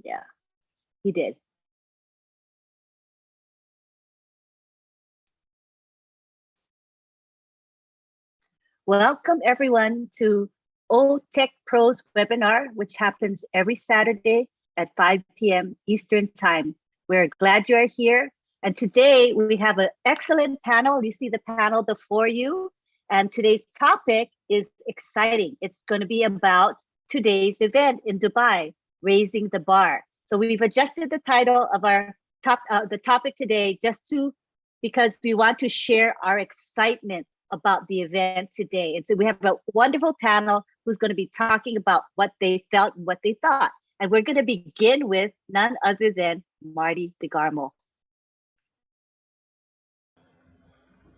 Yeah, he did. Welcome everyone to Otechpro's webinar, which happens every Saturday at 5 p.m. Eastern Time. We're glad you're here. And today we have an excellent panel. You see the panel before you. And today's topic is exciting. It's going to be about today's event in Dubai, Raising the Bar. So we've adjusted the title of our the topic today because we want to share our excitement about the event today. And so we have a wonderful panel who's going to be talking about what they felt and what they thought. And we're going to begin with none other than Marty DeGarmo.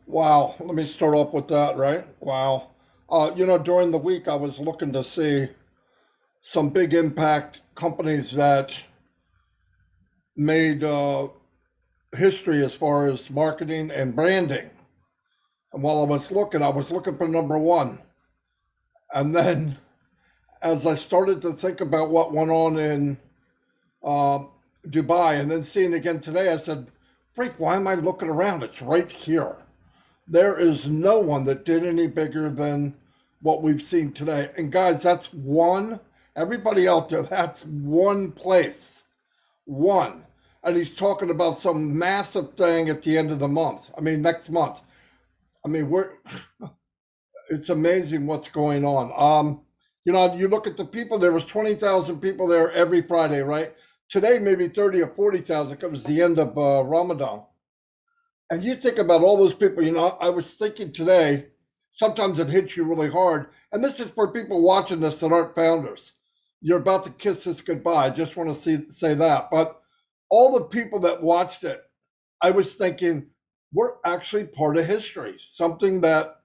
Wow, let me start off with that, right? Wow. During the week, I was looking to see some big impact companies that made history as far as marketing and branding. And while I was looking for number one. And then as I started to think about what went on in Dubai and then seeing it again today, I said, freak, why am I looking around? It's right here. There is no one that did any bigger than what we've seen today. And guys, that's one, everybody out there, that's one place. One. And he's talking about some massive thing at the end of the month. I mean, next month. I mean, it's amazing what's going on. You look at the people, there was 20,000 people there every Friday, right? Today, maybe 30 or 40,000 because it was the end of Ramadan. And you think about all those people, I was thinking today, sometimes it hits you really hard. And this is for people watching this that aren't founders. You're about to kiss this goodbye. I just want to say that. But all the people that watched it, I was thinking, we're actually part of history. Something that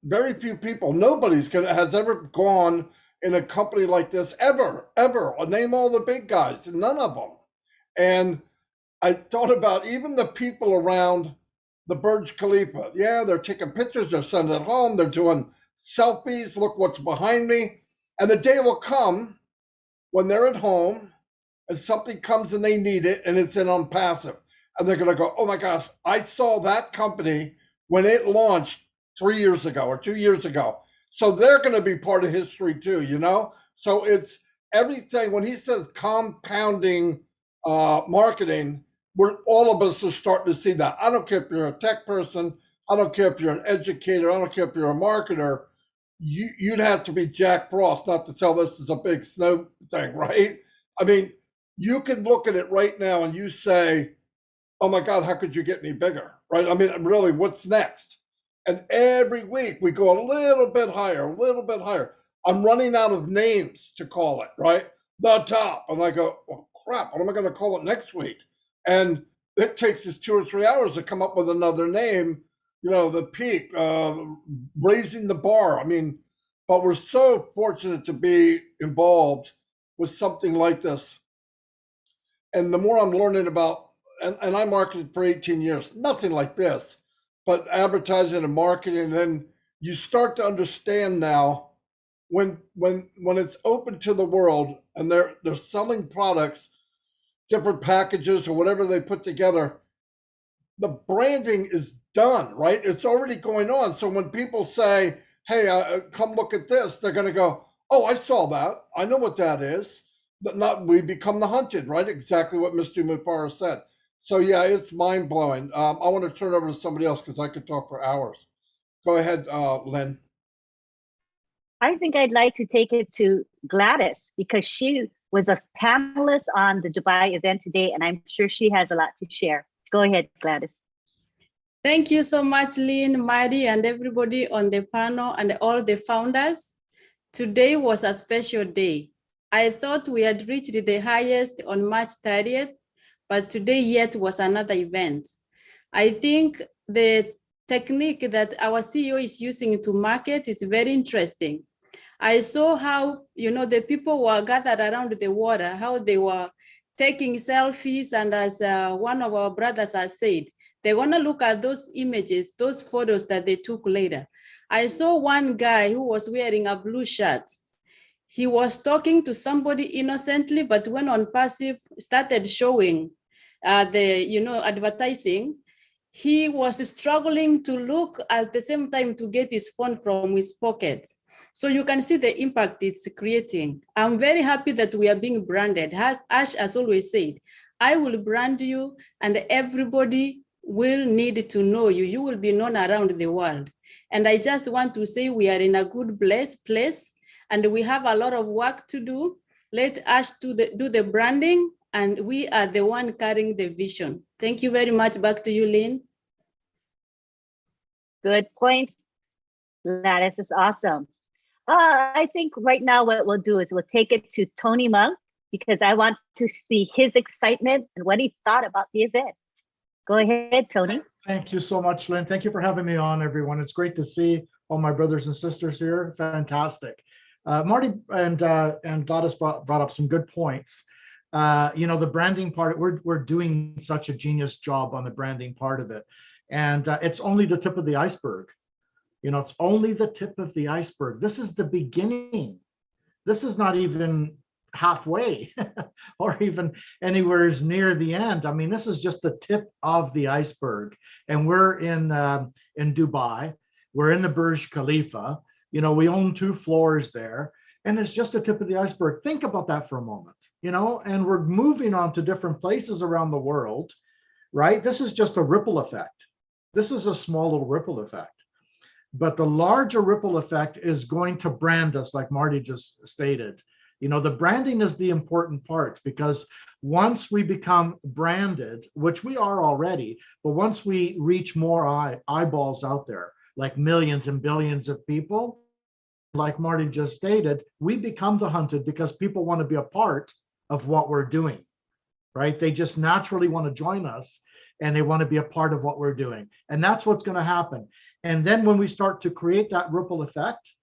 very few people, has ever gone in a company like this, ever. I'll name all the big guys, none of them. And I thought about even the people around the Burj Khalifa. Yeah, they're taking pictures, they're sending it home, they're doing selfies, look what's behind me. And the day will come when they're at home and something comes and they need it and it's in on passive. And they're gonna go, oh my gosh, I saw that company when it launched 3 years ago or 2 years ago. So they're gonna be part of history too, So it's everything, when he says compounding marketing, all of us are starting to see that. I don't care if you're a tech person, I don't care if you're an educator, I don't care if you're a marketer, you'd have to be Jack Frost not to tell this is a big snow thing, right? I mean, you can look at it right now and you say, oh my God, how could you get any bigger, right? I mean, really, what's next? And every week we go a little bit higher, a little bit higher. I'm running out of names to call it, right? The top. And I go, oh, crap, what am I going to call it next week? And it takes us 2 or 3 hours to come up with another name, the peak, raising the bar. I mean, but we're so fortunate to be involved with something like this. And the more I'm learning about, and I marketed for 18 years, nothing like this, but advertising and marketing, and then you start to understand now when it's open to the world and they're selling products, different packages or whatever they put together, the branding is done, right? It's already going on. So when people say, hey, come look at this, they're going to go, oh, I saw that. I know what that is. But we become the hunted, right? Exactly what Mr. Mufara said. So yeah, it's mind blowing. I want to turn over to somebody else because I could talk for hours. Go ahead, Lynn. I think I'd like to take it to Gladys because she was a panelist on the Dubai event today, and I'm sure she has a lot to share. Go ahead, Gladys. Thank you so much, Lynn, Mari, and everybody on the panel and all the founders. Today was a special day. I thought we had reached the highest on March 30th, but today yet was another event. I think the technique that our CEO is using to market is very interesting. I saw how, the people were gathered around the water, how they were taking selfies, and as one of our brothers has said, they're gonna look at those images, those photos that they took later. I saw one guy who was wearing a blue shirt. he was talking to somebody innocently, but when on passive started showing advertising, he was struggling to look at the same time to get his phone from his pocket. So you can see the impact it's creating. I'm very happy that we are being branded. As Ash has always said, I will brand you and everybody will need to know you. You will be known around the world. And I just want to say we are in a good place and we have a lot of work to do. Let Ash do the branding, and we are the one carrying the vision. Thank you very much. Back to you, Lynn. Good point. Gladys is awesome. I think right now what we'll do is we'll take it to Tony Monk because I want to see his excitement and what he thought about the event. Go ahead, Tony. Thank you so much, Lynn. Thank you for having me on, everyone. It's great to see all my brothers and sisters here. Fantastic. Marty and Gladys brought up some good points. The branding part, we're doing such a genius job on the branding part of it. And it's only the tip of the iceberg. It's only the tip of the iceberg. This is the beginning. This is not even halfway or even anywhere near the end. I mean, this is just the tip of the iceberg. And we're in Dubai. We're in the Burj Khalifa. We own 2 floors there. And it's just a tip of the iceberg. Think about that for a moment, and we're moving on to different places around the world, right? This is just a ripple effect. This is a small little ripple effect. But the larger ripple effect is going to brand us, like Marty just stated. The branding is the important part, because once we become branded, which we are already, but once we reach more eyeballs out there, like millions and billions of people, like Marty just stated, we become the hunted because people want to be a part of what we're doing, right? They just naturally want to join us and they want to be a part of what we're doing. And that's what's going to happen. And then when we start to create that ripple effect,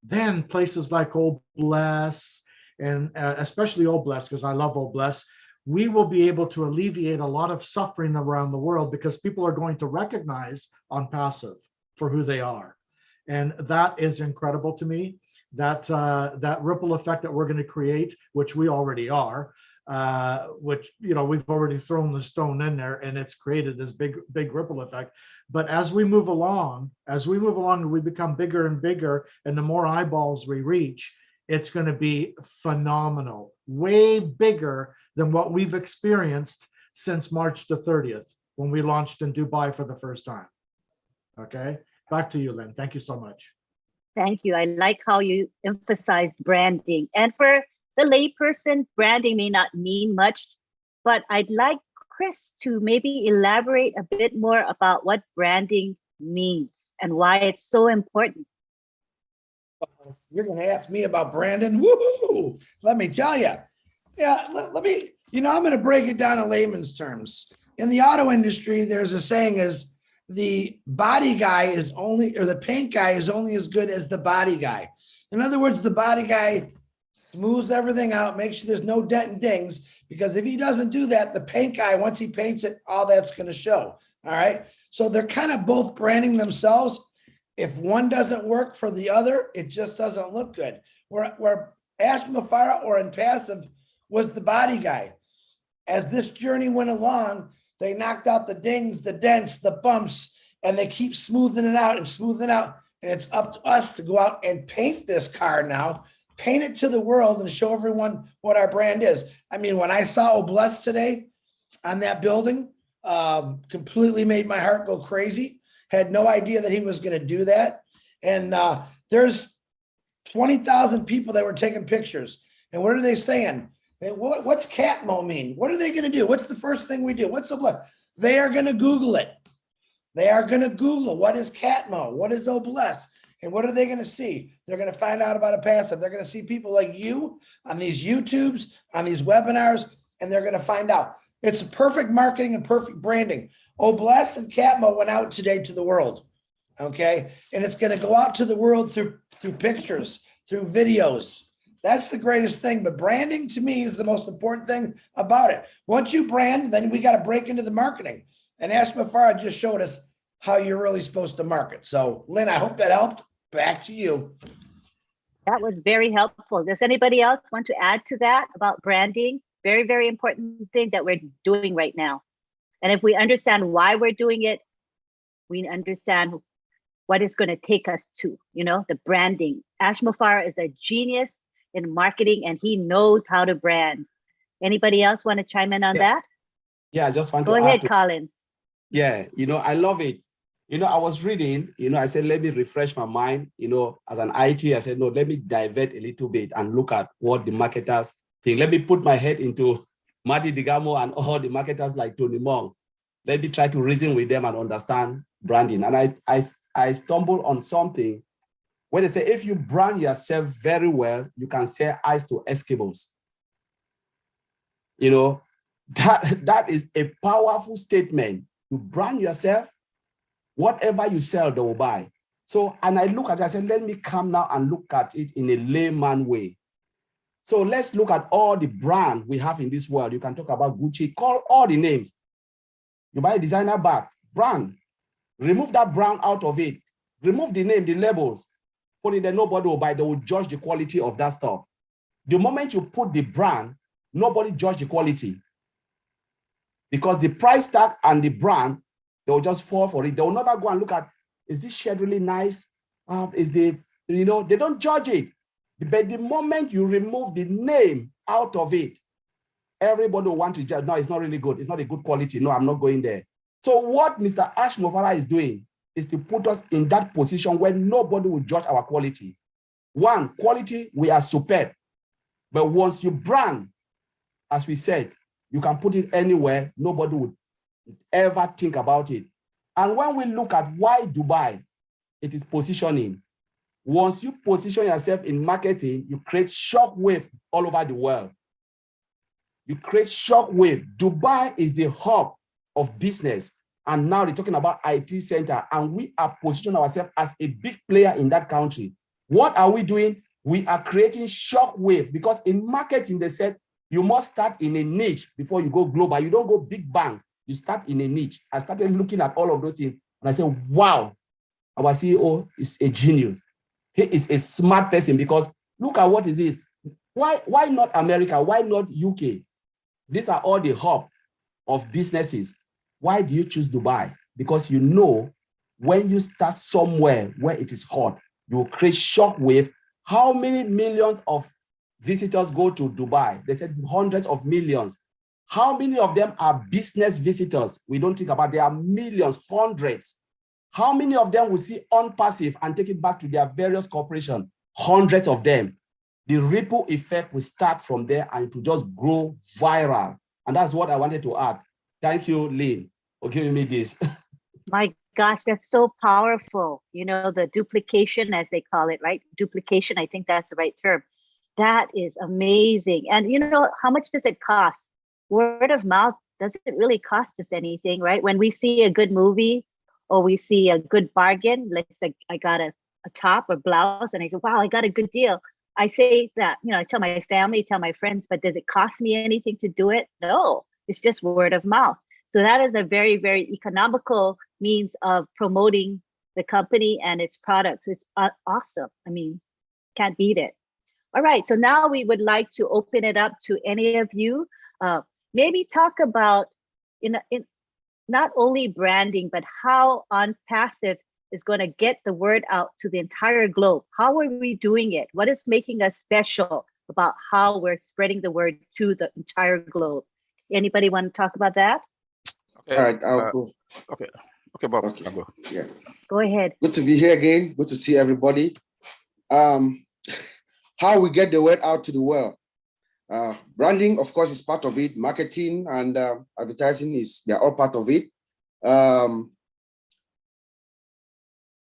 then places like Old Bless, and especially Old Bless, because I love Old Bless, we will be able to alleviate a lot of suffering around the world because people are going to recognize on passive for who they are. And that is incredible to me, that ripple effect that we're going to create, which we already are, which, we've already thrown the stone in there and it's created this big ripple effect. But as we move along and we become bigger and bigger, and the more eyeballs we reach, it's going to be phenomenal, way bigger than what we've experienced since March the 30th, when we launched in Dubai for the first time. Okay, back to you, Lynn. Thank you so much. Thank you. I like how you emphasized branding. And for the layperson, branding may not mean much, but I'd like Chris to maybe elaborate a bit more about what branding means and why it's so important. You're going to ask me about Brandon? Woohoo! Let me tell you. Yeah, let me, I'm going to break it down in layman's terms. In the auto industry, there's a saying is the body guy is only, or the paint guy is only as good as the body guy. In other words, the body guy smooths everything out, makes sure there's no dent and dings, because if he doesn't do that, the paint guy, once he paints it, all that's going to show. All right. So they're kind of both branding themselves. If one doesn't work for the other, it just doesn't look good. Where Ash Mafara or in passive was the body guy. As this journey went along, they knocked out the dings, the dents, the bumps, and they keep smoothing it out and smoothing it out. And it's up to us to go out and paint this car now, paint it to the world and show everyone what our brand is. I mean, when I saw Obless today on that building, completely made my heart go crazy. Had no idea that he was going to do that. And there's 20,000 people that were taking pictures. And what are they saying? What's Catmo mean? What are they going to do? What's the first thing we do? What's the blood? They are going to Google it. They are going to Google what is Catmo? What is Obless? And what are they going to see? They're going to find out about a passive. They're going to see people like you on these YouTubes, on these webinars, and they're going to find out. It's perfect marketing and perfect branding. Obless and Catmo went out today to the world, okay? And it's going to go out to the world through pictures, through videos. That's the greatest thing. But branding to me is the most important thing about it. Once you brand, then we got to break into the marketing. And Ash Mafara just showed us how you're really supposed to market. So, Lynn, I hope that helped. Back to you. That was very helpful. Does anybody else want to add to that about branding? Very, very important thing that we're doing right now. And if we understand why we're doing it, we understand what it's going to take us to, the branding. Ash Mufara is a genius in marketing and he knows how to brand. Anybody else want to chime in on that? Yeah, I just want Go to ahead, add to, Collins. yeah, I love it. I was reading, I said, let me refresh my mind, as an IT, I said, no, let me divert a little bit and look at what the marketers think. Let me put my head into Marty Digamo and all the marketers like Tony Mong. Let me try to reason with them and understand branding. And I stumbled on something where they say, if you brand yourself very well, you can sell ice to Eskimos. That is a powerful statement. You brand yourself, whatever you sell, they will buy. So, and I look at it, I said, let me come now and look at it in a layman way. So let's look at all the brand we have in this world. You can talk about Gucci, call all the names. You buy a designer bag, brand, remove that brand out of it, remove the name, the labels, put it there, nobody will buy, they will judge the quality of that stuff. The moment you put the brand, nobody judge the quality. Because the price tag and the brand, they will just fall for it. They will never go and look at, is this shirt really nice? They don't judge it. But the moment you remove the name out of it, everybody will want to judge. No, it's not really good. It's not a good quality. No, I'm not going there. So what Mr. Ash Mufara is doing is to put us in that position where nobody will judge our quality. One, quality, we are superb. But once you brand, as we said, you can put it anywhere, nobody would ever think about it. And when we look at why Dubai, it is positioning. Once you position yourself in marketing, you create shockwave all over the world. You create shockwave. Dubai is the hub of business. And now they're talking about IT center, and we are positioning ourselves as a big player in that country. What are we doing? We are creating shockwave, because in marketing, they said, you must start in a niche before you go global. You don't go big bang. You start in a niche. I started looking at all of those things, and I said, wow, our CEO is a genius. He is a smart person, because look at what it is. Why not America? Why not UK? These are all the hub of businesses. Why do you choose Dubai? Because you know when you start somewhere where it is hot, you will create shockwave. How many millions of visitors go to Dubai? They said hundreds of millions. How many of them are business visitors? We don't think about, there are millions, hundreds. How many of them will see OnPassive and take it back to their various corporations? Hundreds of them. The ripple effect will start from there and it will just grow viral. And that's what I wanted to add. Thank you, Lynn, for giving me this. My gosh, that's so powerful. The duplication, as they call it, right? Duplication, I think that's the right term. That is amazing. And how much does it cost? Word of mouth doesn't really cost us anything, right? When we see a good movie or we see a good bargain, let's say I got a top or blouse and I say, wow, I got a good deal. I say that, I tell my family, tell my friends, but does it cost me anything to do it? No, it's just word of mouth. So that is a very, very economical means of promoting the company and its products. It's awesome. I mean, can't beat it. All right, so now we would like to open it up to any of you. Maybe talk about in not only branding, but how OnPassive is going to get the word out to the entire globe. How are we doing it? What is making us special about how we're spreading the word to the entire globe? Anybody want to talk about that? Okay. All right, I'll go. Okay. Okay, Bob. Okay. I'll go. Yeah. Go ahead. Good to be here again. Good to see everybody. How we get the word out to the world. Branding, of course, is part of it. Marketing and advertising they're all part of it.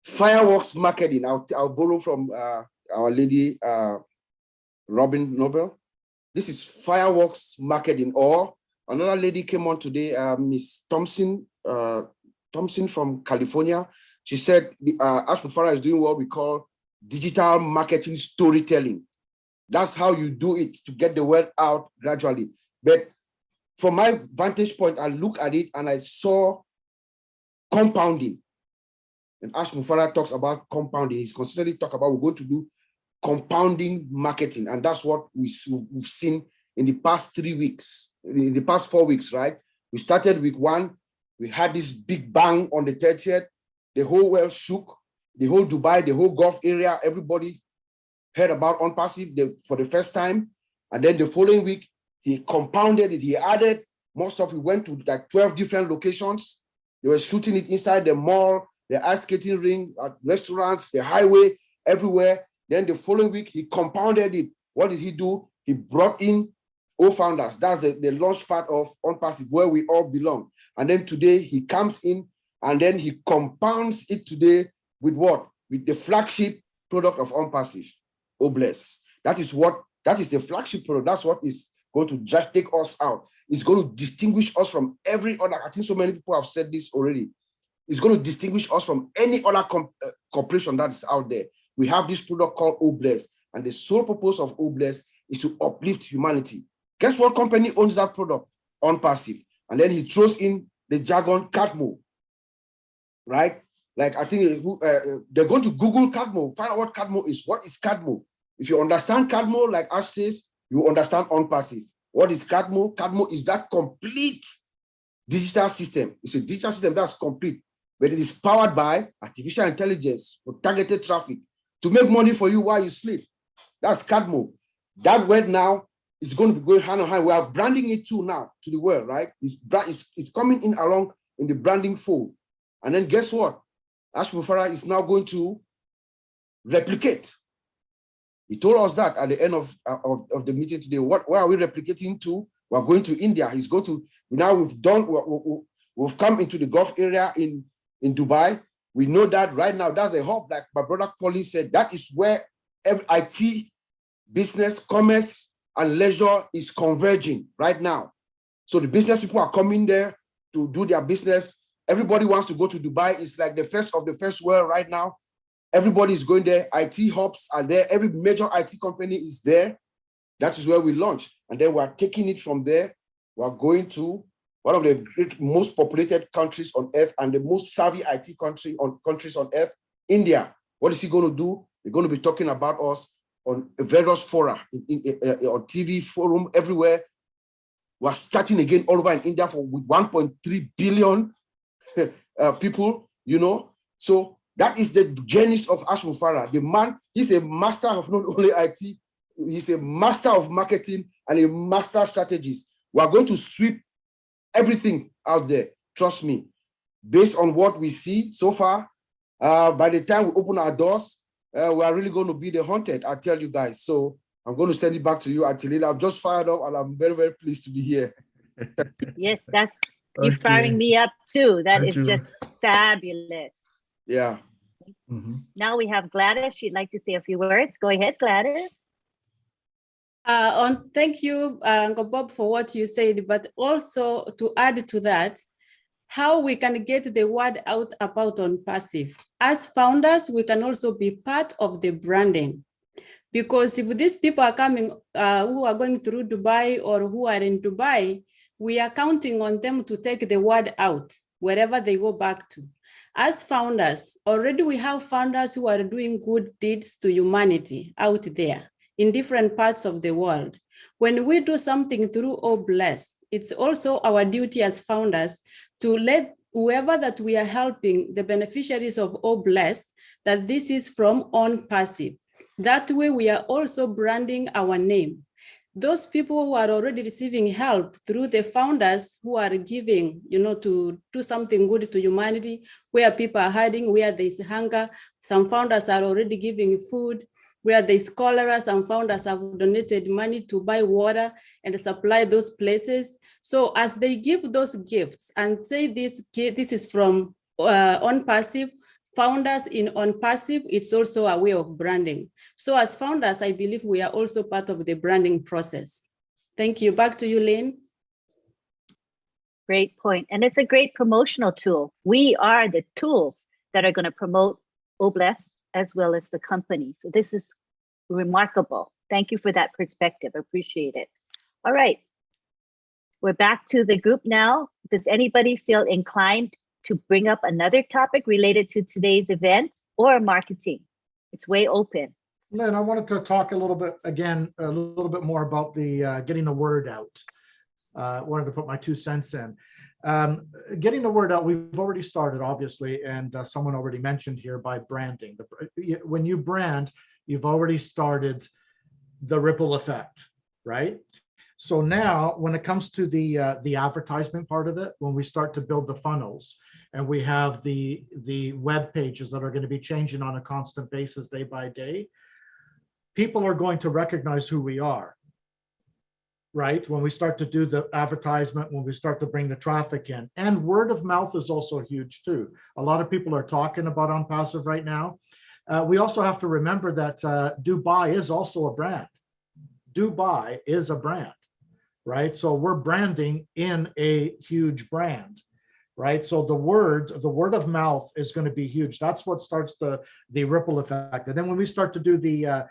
Fireworks marketing. I'll borrow from our lady Robin Noble. This is fireworks marketing. Or another lady came on today, Miss Thompson from California. She said Ash Mufara is doing what we call digital marketing storytelling. That's how you do it to get the word out gradually. But from my vantage point, I look at it and I saw compounding. And Ash Mufara talks about compounding. He's consistently talking about we're going to do compounding marketing. And that's what we've seen in the past 3 weeks, in the past 4 weeks, right? We started week 1. We had this big bang on the 30th. The whole world shook, the whole Dubai, the whole Gulf area, everybody heard about OnPassive for the first time. And then the following week, he compounded it. He added more stuff. We went to like 12 different locations. They were shooting it inside the mall, the ice skating ring, restaurants, the highway, everywhere. Then the following week, he compounded it. What did he do? He brought in founders. That's the launch part of OnPassive, where we all belong. And then today, he comes in and then he compounds it today with what? With the flagship product of OnPassive, Obless. That is the flagship product. That's what is going to just take us out. It's going to distinguish us from every other. I think so many people have said this already. It's going to distinguish us from any other corporation that is out there. We have this product called Obless, and the sole purpose of Obless is to uplift humanity. Guess what company owns that product? OnPassive. And then he throws in the jargon Cadmo, right? Like I think they're going to Google Cadmo, find out what Cadmo is. What is Cadmo? If you understand Cadmo, like Ash says, you understand OnPassive. What is Cadmo? Cadmo is that complete digital system. It's a digital system that's complete, but it is powered by artificial intelligence for targeted traffic to make money for you while you sleep. That's Cadmo. That word now is going to be going hand in hand. We are branding it too now to the world, right? It's coming in along in the branding fold. And then guess what? Ash Mufara is now going to replicate. He told us that at the end of the meeting today. Where are we replicating to? We're going to India. He's going to, now we've come into the Gulf area in Dubai. We know that right now, that's a hub, like my brother Colin said, that is where every IT, business, commerce, and leisure is converging right now. So the business people are coming there to do their business. Everybody wants to go to Dubai. It's like the first of the first world right now. Everybody is going there. IT hubs are there. Every major IT company is there. That is where we launch. And then we're taking it from there. We're going to one of the most populated countries on earth and the most savvy IT countries on earth, India. What is he going to do? We're going to be talking about us on various fora, on TV, forum, everywhere. We're starting again all over in India with 1.3 billion people, you know. So that is the genius of Ash Mufara. The man, he's a master of not only IT, he's a master of marketing and a master strategist. We are going to sweep everything out there, trust me. Based on what we see so far, by the time we open our doors, we are really going to be the haunted, I tell you guys. So I'm going to send it back to you, Atilila. I'm just fired up and I'm very, very pleased to be here. Yes, that's you firing me up too. That is just fabulous. Yeah. Now we have Gladys. She'd like to say a few words. Go ahead, Gladys. Thank you, Uncle Bob, for what you said, but also to add to that, how we can get the word out about OnPassive. As founders, we can also be part of the branding. Because if these people are coming, who are going through Dubai or who are in Dubai, we are counting on them to take the word out wherever they go back to. As founders, already we have founders who are doing good deeds to humanity out there in different parts of the world. When we do something through Obless, it's also our duty as founders to let whoever that we are helping, the beneficiaries of Obless, that this is from OnPassive. That way we are also branding our name. Those people who are already receiving help through the founders who are giving, to do something good to humanity, where people are hiding, where there's hunger, some founders are already giving food, where there's cholera, some founders have donated money to buy water and supply those places. So as they give those gifts and say this is from OnPassive, founders in OnPassive, it's also a way of branding. So as founders, I believe we are also part of the branding process. Thank you. Back to you, Lynn. Great point. And it's a great promotional tool. We are the tools that are going to promote Obless as well as the company. So this is remarkable. Thank you for that perspective. Appreciate it. All right. We're back to the group now. Does anybody feel inclined to bring up another topic related to today's event or marketing? It's way open. Lynn, I wanted to talk a little bit more about the getting the word out. Wanted to put my 2 cents in. Getting the word out, we've already started, obviously, and someone already mentioned here by branding. When you brand, you've already started the ripple effect, right? So now, when it comes to the advertisement part of it, when we start to build the funnels, and we have the web pages that are going to be changing on a constant basis, day by day, people are going to recognize who we are, right? When we start to do the advertisement, when we start to bring the traffic in, and word of mouth is also huge too. A lot of people are talking about OnPassive right now. We also have to remember that Dubai is also a brand. Dubai is a brand, right? So we're branding in a huge brand, right? So the word of mouth is going to be huge. That's what starts the ripple effect. And then when we start to do the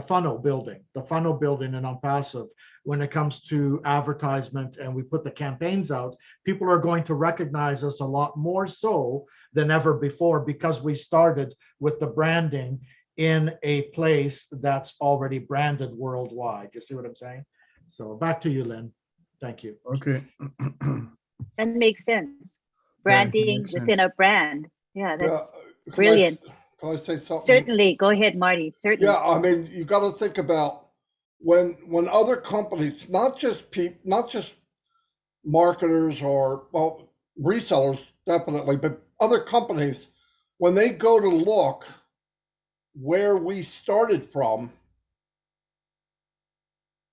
funnel building in OnPassive, when it comes to advertisement and we put the campaigns out, people are going to recognize us a lot more so than ever before, because we started with the branding in a place that's already branded worldwide. You see what I'm saying? So back to you, Lynn. Thank you. Okay. That makes sense. Branding makes within sense. a brand. Yeah, that's Can brilliant. Can I say something? Certainly. Go ahead, Marty. Certainly. Yeah, I mean, you got to think about when other companies, not just marketers or, well, resellers definitely, but other companies, when they go to look where we started from,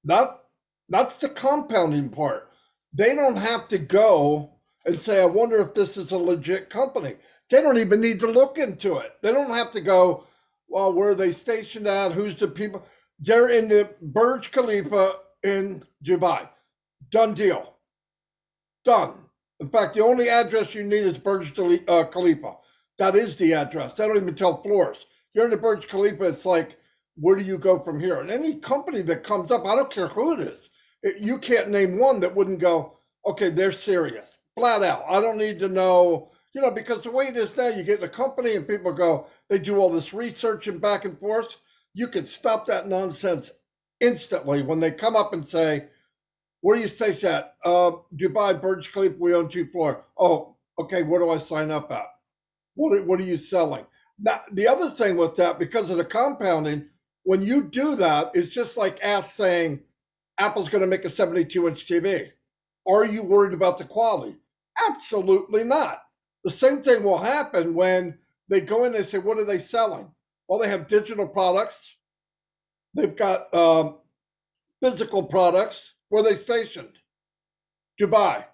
that's the compounding part. They don't have to go and say, I wonder if this is a legit company. They don't even need to look into it. They don't have to go, well, where are they stationed at? Who's the people? They're in the Burj Khalifa in Dubai. Done deal. Done. In fact, the only address you need is Burj Khalifa. That is the address. They don't even tell floors. You're in the Burj Khalifa, it's like, where do you go from here? And any company that comes up, I don't care who it is, you can't name one that wouldn't go, okay, they're serious. Flat out. I don't need to know, because the way it is now, you get in a company and people go, they do all this research and back and forth. You can stop that nonsense instantly when they come up and say, where do you stay at? Dubai, Burj Khalifa, we own 2 floors. Oh, okay, where do I sign up at? What are you selling? Now, the other thing with that, because of the compounding, when you do that, it's just like us saying, Apple's going to make a 72-inch TV. Are you worried about the quality? Absolutely not. The same thing will happen when they go in and say, what are they selling? Well, they have digital products. They've got physical products. Where are they stationed? Dubai.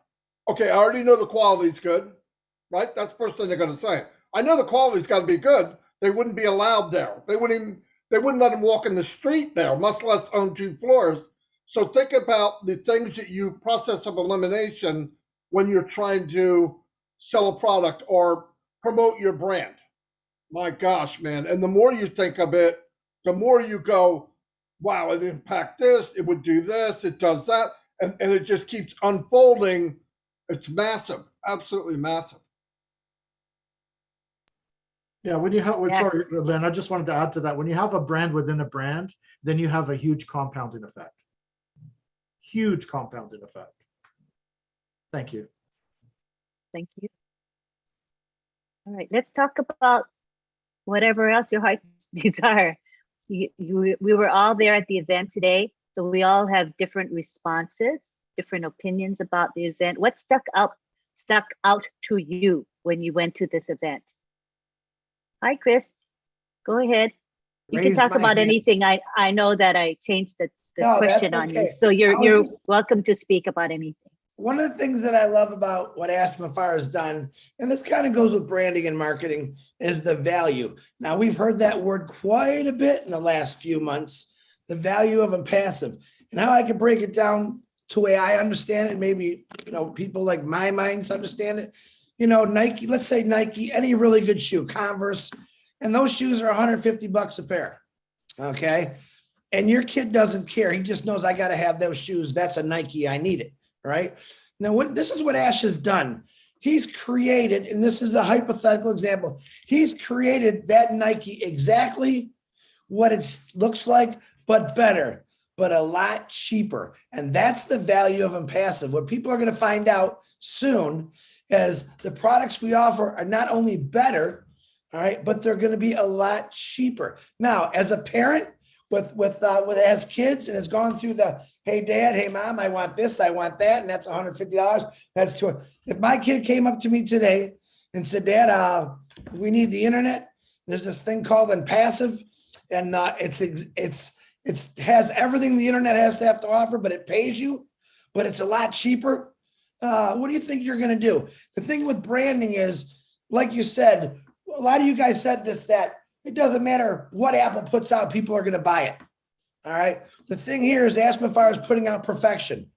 Okay, I already know the quality's good, right? That's the first thing they're going to say. I know the quality's got to be good. They wouldn't be allowed there. They wouldn't let them walk in the street there, much less own 2 floors. So think about the things that you process of elimination when you're trying to sell a product or promote your brand. My gosh, man. And the more you think of it, the more you go, wow, it impact this, it would do this, it does that. And it just keeps unfolding. It's massive, absolutely massive. Yeah, when you have, Yeah. sorry, Lynn, I just wanted to add to that. When you have a brand within a brand, then you have a huge compounding effect. Huge compounding effect. Thank you. Thank you. All right, let's talk about whatever else your heart's desire. We were all there at the event today, so we all have different responses, different opinions about the event. What stuck out to you when you went to this event? Hi, Chris. Go ahead. You can Raise talk my about hand. anything. I know that I changed the No, that's question on you, okay. so I you're was just- welcome to speak about anything. One of the things that I love about what Ask Mafar has done, and this kind of goes with branding and marketing, is the value. Now, we've heard that word quite a bit in the last few months, the value of OnPassive. And how I can break it down to the way I understand it, maybe people like my minds understand it. Nike, let's say Nike, any really good shoe, Converse, and those shoes are $150 a pair. Okay. And your kid doesn't care. He just knows I got to have those shoes. That's a Nike. I need it. Right. Now, this is what Ash has done. He's created, and this is a hypothetical example. He's created that Nike exactly what it looks like, but better, but a lot cheaper. And that's the value of Impassive. What people are going to find out soon is the products we offer are not only better, all right, but they're going to be a lot cheaper. Now, as a parent with has kids and has gone through the, hey dad, hey mom, I want this, I want that, and that's $150. That's $200. If my kid came up to me today and said, Dad, we need the internet. There's this thing called Impassive, and it has everything the internet has to have to offer, but it pays you, but it's a lot cheaper. What do you think you're going to do? The thing with branding is, like you said, a lot of you guys said this, that it doesn't matter what Apple puts out, people are going to buy it. All right. The thing here is Ashman-Fire is putting out perfection.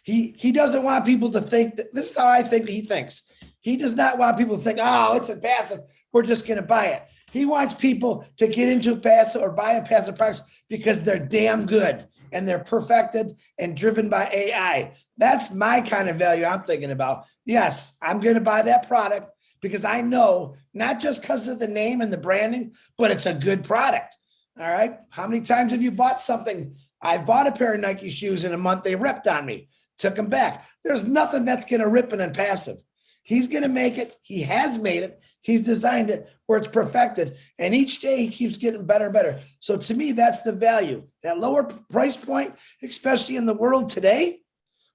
He doesn't want people to think that, this is how I think he thinks. He does not want people to think, oh, it's Impassive, we're just going to buy it. He wants people to get into Impassive or buy Impassive products because they're damn good and they're perfected and driven by AI. That's my kind of value I'm thinking about. Yes, I'm going to buy that product because I know, not just because of the name and the branding, but it's a good product. All right. How many times have you bought something? I bought a pair of Nike shoes in a month. They ripped on me, took them back. There's nothing that's going to rip an Impassive. He's going to make it. He has made it. He's designed it where it's perfected. And each day he keeps getting better and better. So to me, that's the value. That lower price point, especially in the world today,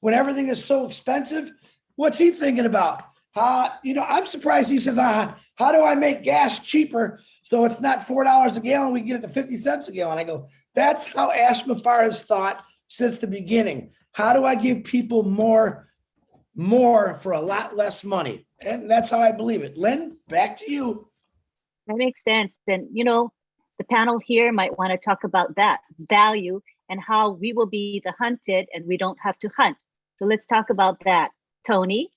when everything is so expensive, what's he thinking about? I'm surprised he says, how do I make gas cheaper so it's not $4 a gallon, we get it to 50 cents a gallon? I go, that's how Ashman-Fire has thought since the beginning. How do I give people more for a lot less money? And that's how I believe it. Lynn, back to you. That makes sense. And, the panel here might want to talk about that value and how we will be the hunted and we don't have to hunt. So let's talk about that. Tony?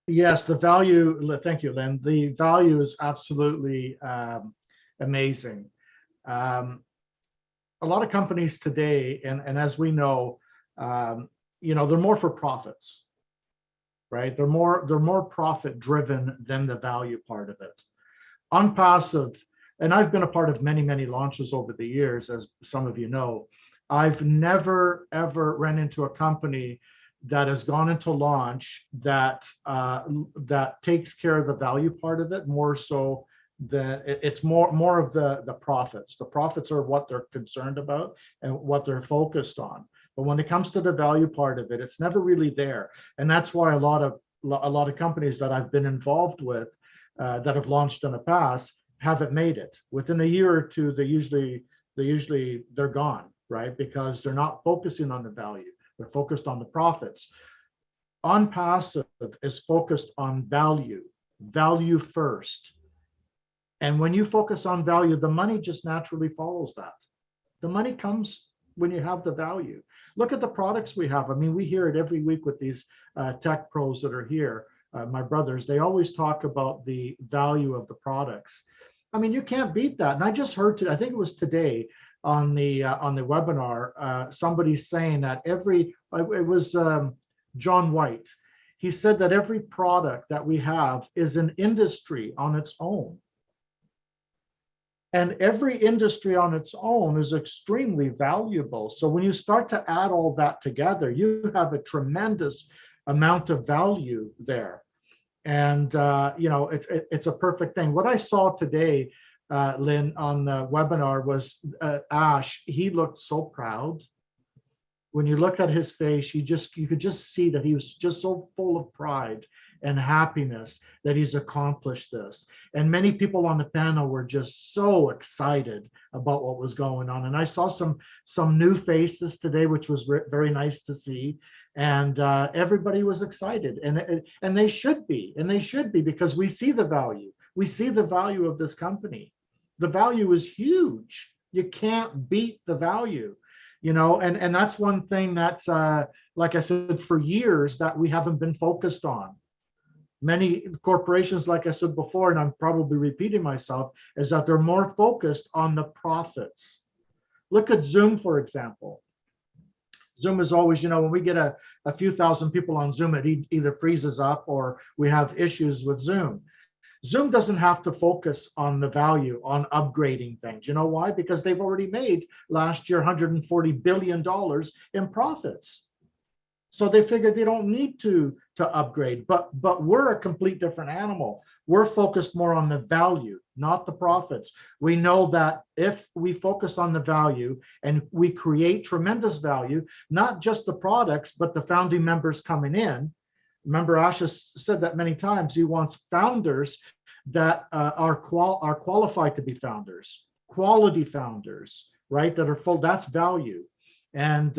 Yes, the value, thank you, Lynn. The value is absolutely amazing. A lot of companies today, and as we know, they're more for profits, right? They're more profit driven than the value part of it. On Passive, and I've been a part of many, many launches over the years, as some of you know, I've never, ever ran into a company that has gone into launch that takes care of the value part of it more so than it's more of the profits. The profits are what they're concerned about and what they're focused on. But when it comes to the value part of it, it's never really there. And that's why a lot of companies that I've been involved with that have launched in the past haven't made it. Within a year or two, they're gone, right? Because they're not focusing on the value. They're focused on the profits. On Passive is focused on value first. And when you focus on value, the money just naturally follows that. The money comes when you have the value. Look at the products we have. I mean, we hear it every week with these tech pros that are here, my brothers. They always talk about the value of the products. I mean, you can't beat that. And I just heard, I think it was today, on the webinar, somebody saying that it was John White. He said that every product that we have is an industry on its own. And every industry on its own is extremely valuable. So when you start to add all that together, you have a tremendous amount of value there. And it's a perfect thing. What I saw today, Lynn, on the webinar was Ash. He looked so proud. When you look at his face, you could just see that he was just so full of pride and happiness that he's accomplished this. And many people on the panel were just so excited about what was going on. And I saw some new faces today, which was very nice to see. And everybody was excited, and they should be, because we see the value. We see the value of this company. The value is huge. You can't beat the value, and that's one thing that's, like I said, for years that we haven't been focused on. Many corporations, like I said before, and I'm probably repeating myself, is that they're more focused on the profits. Look at Zoom, for example. Zoom is always, when we get a few thousand people on Zoom, it either freezes up or we have issues with Zoom. Zoom doesn't have to focus on the value, on upgrading things. You know why? Because they've already made last year $140 billion in profits. So they figured they don't need to upgrade, but we're a complete different animal. We're focused more on the value, not the profits. We know that if we focus on the value and we create tremendous value, not just the products, but the founding members coming in. Remember, Ash has said that many times. He wants founders that are qualified to be founders, quality founders, right? That are full. That's value, and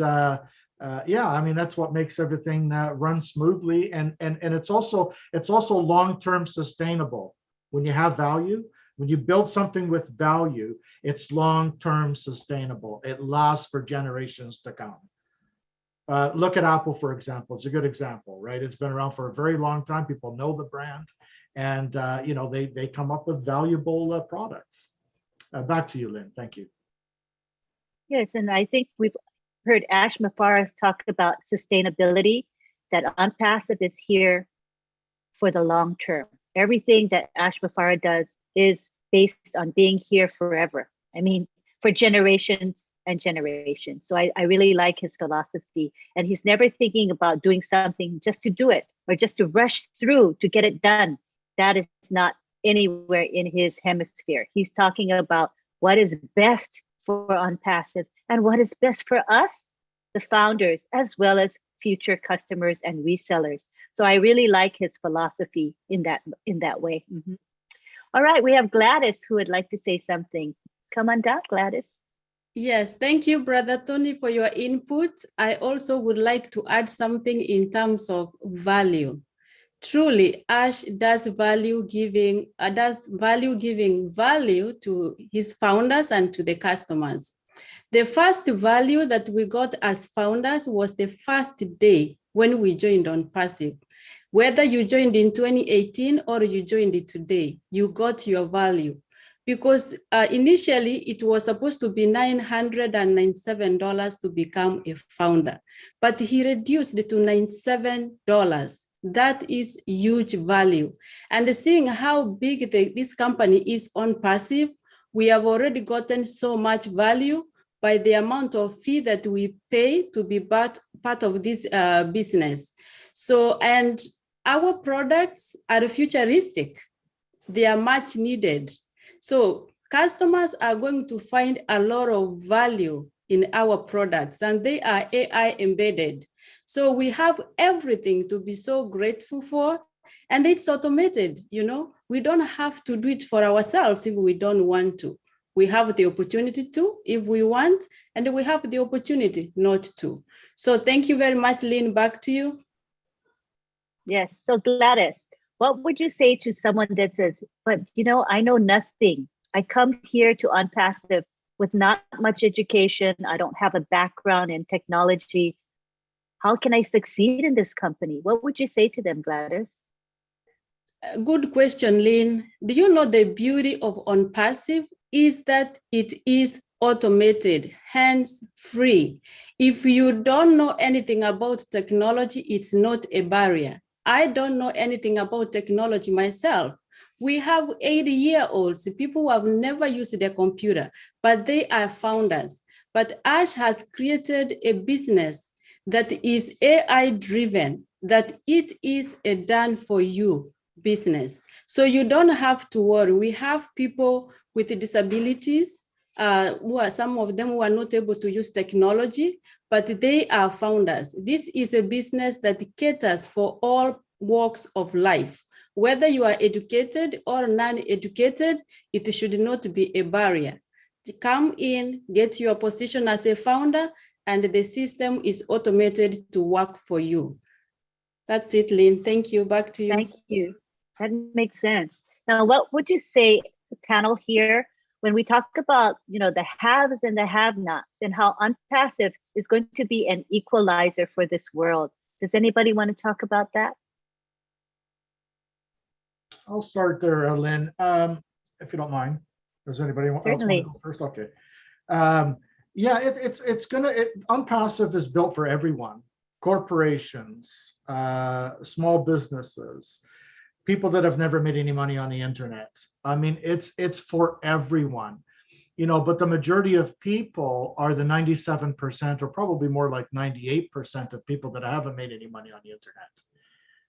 yeah, I mean that's what makes everything run smoothly, and it's also long-term sustainable. When you have value, when you build something with value, it's long-term sustainable. It lasts for generations to come. Look at Apple, for example. It's a good example, right? It's been around for a very long time. People know the brand, and you know, they come up with valuable products. Back to you, Lynn. Thank you. Yes, and I think we've heard Ash Mafaras talk about sustainability, that OnPassive is here for the long term. Everything that Ash Mafara does is based on being here forever. I mean, for generations and generations. So I really like his philosophy, and he's never thinking about doing something just to do it or just to rush through to get it done. That is not anywhere in his hemisphere. He's talking about what is best for OnPassive and what is best for us, the founders, as well as future customers and resellers. So I really like his philosophy in that way. Mm-hmm. All right, we have Gladys who would like to say something. Come on down, Gladys. Yes, thank you, Brother Tony, for your input. I also would like to add something in terms of value. Truly, Ash does value giving value to his founders and to the customers. The first value that we got as founders was the first day when we joined OnPassive. Whether you joined in 2018 or you joined it today, you got your value. Because initially it was supposed to be $997 to become a founder, but he reduced it to $97. That is huge value. And seeing how big this company is OnPassive, we have already gotten so much value by the amount of fee that we pay to be part of this business. So, and our products are futuristic. They are much needed. So customers are going to find a lot of value in our products, and they are AI embedded. So we have everything to be so grateful for, and it's automated. You know, we don't have to do it for ourselves if we don't want to. We have the opportunity to if we want, and we have the opportunity not to. So thank you very much, Lynn. Back to you. Yes, so Gladys, what would you say to someone that says, but you know, I know nothing. I come here to OnPassive with not much education. I don't have a background in technology. How can I succeed in this company? What would you say to them, Gladys? Good question, Lynn. Do you know the beauty of OnPassive is that it is automated, hands-free. If you don't know anything about technology, it's not a barrier. I don't know anything about technology myself. We have 80-year-olds, people who have never used their computer, but they are founders. But Ash has created a business that is AI-driven, that it is a done-for-you business. So you don't have to worry. We have people with disabilities, some of them who are not able to use technology, but they are founders. This is a business that caters for all walks of life. Whether you are educated or non-educated, it should not be a barrier. Come in, get your position as a founder, and the system is automated to work for you. That's it, Lynn. Thank you. Back to you. Thank you. That makes sense. Now, what would you say, the panel here, when we talk about, you know, the haves and the have-nots and how OnPassive is going to be an equalizer for this world? Does anybody want to talk about that? I'll start there, Lynn, if you don't mind. Does anybody else want to go first? Okay. Yeah, OnPassive is built for everyone, corporations, small businesses. people that have never made any money on the internet. I mean, it's for everyone, you know, but the majority of people are the 97%, or probably more like 98% of people that haven't made any money on the internet,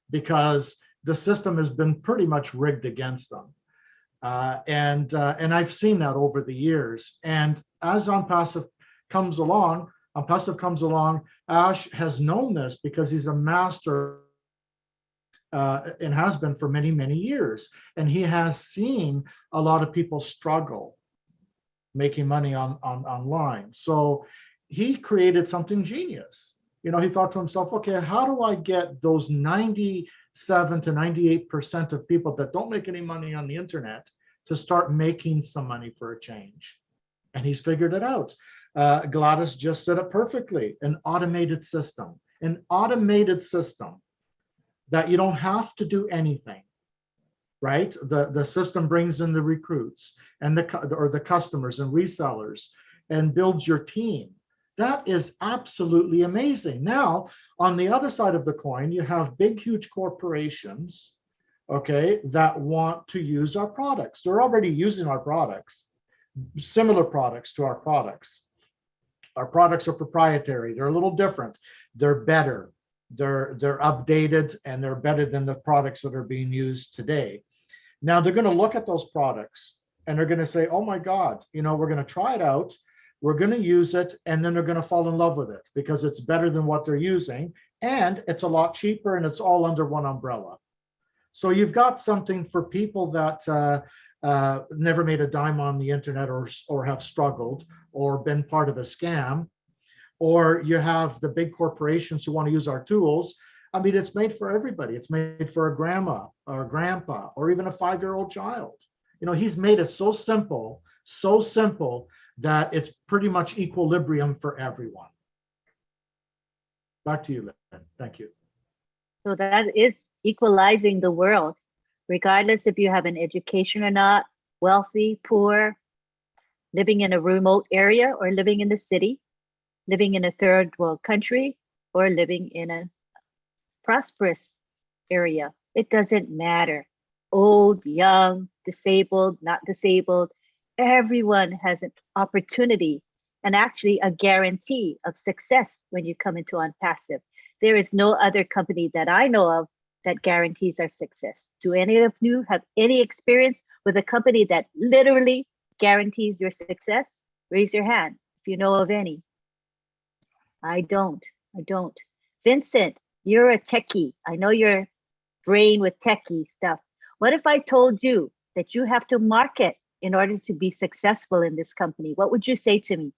because the system has been pretty much rigged against them. And I've seen that over the years. And as OnPassive comes along, Ash has known this because he's a master and has been for many, many years. And he has seen a lot of people struggle making money online. So he created something genius. You know, he thought to himself, okay, how do I get those 97 to 98% of people that don't make any money on the internet to start making some money for a change? And he's figured it out. Gladys just said it perfectly: an automated system that you don't have to do anything, right? The system brings in the recruits and the customers and resellers and builds your team. That is absolutely amazing. Now, on the other side of the coin, you have big, huge corporations, okay, that want to use our products. They're already using our products, similar products to our products. Our products are proprietary. They're a little different. They're better. They're updated, and they're better than the products that are being used today. Now they're going to look at those products and they're going to say, oh my God, you know, we're going to try it out. We're going to use it, and then they're going to fall in love with it because it's better than what they're using, and it's a lot cheaper, and it's all under one umbrella. So you've got something for people that never made a dime on the internet, or have struggled or been part of a scam, or you have the big corporations who want to use our tools. I mean, it's made for everybody. It's made for a grandma or a grandpa, or even a 5-year-old child. You know, he's made it so simple that it's pretty much equilibrium for everyone. Back to you, Lynn. Thank you. So that is equalizing the world, regardless if you have an education or not, wealthy, poor, living in a remote area or living in the city, living in a third world country or living in a prosperous area. It doesn't matter. Old, young, disabled, not disabled. Everyone has an opportunity and actually a guarantee of success when you come into OnPassive. There is no other company that I know of that guarantees our success. Do any of you have any experience with a company that literally guarantees your success? Raise your hand if you know of any. I don't. Vincent, you're a techie. I know your brain with techie stuff. What if I told you that you have to market in order to be successful in this company? What would you say to me?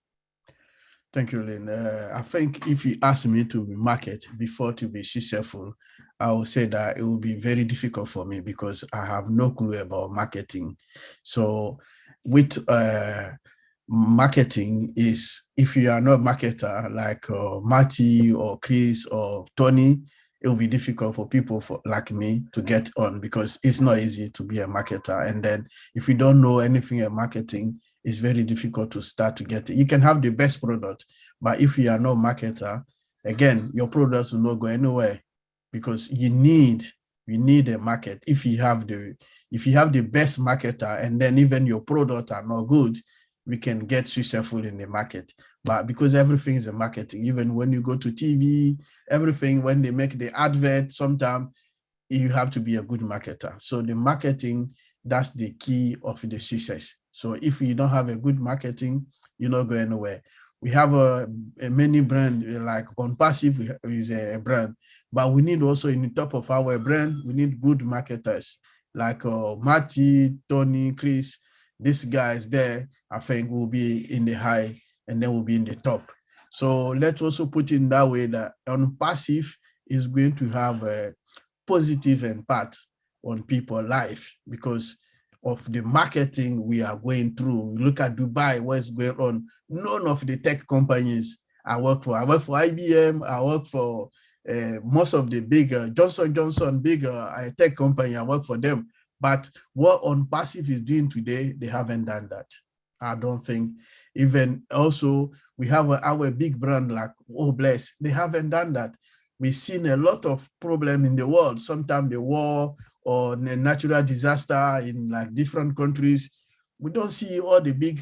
Thank you, Lynn. I think if you ask me to market before to be successful, I will say that it will be very difficult for me because I have no clue about marketing. So with marketing is, if you are not a marketer like Marty or Chris or Tony, it will be difficult for people like me to get on, because it's not easy to be a marketer. And then if you don't know anything about marketing, it's very difficult to start to get it. You can have the best product, but if you are not a marketer, again, your products will not go anywhere, because you need a market. If you have the best marketer, and then even your products are not good, we can get successful in the market. But because everything is a marketing, even when you go to TV, everything, when they make the advert, sometimes you have to be a good marketer. So the marketing, that's the key of the success. So if you don't have a good marketing, you're not going anywhere. We have a many brand, like OnPassive is a brand, but we need also, in the top of our brand, we need good marketers like Marty, Tony, Chris. These guys there, I think, will be in the high, and then will be in the top. So let's also put in that way that OnPassive is going to have a positive impact on people's life because of the marketing we are going through. Look at Dubai, what's going on. None of the tech companies I work for IBM, I work for most of the bigger Johnson Johnson, bigger tech company, I work for them. But what OnPassive is doing today, they haven't done that. I don't think. Even also, we have our big brand like Bless, they haven't done that. We've seen a lot of problem in the world. Sometimes the war or a natural disaster in like different countries, we don't see all the big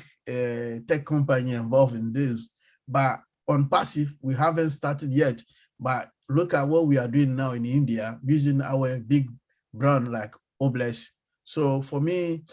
tech company involved in this. But on passive, we haven't started yet. But look at what we are doing now in India using our big brand like Obless. So for me,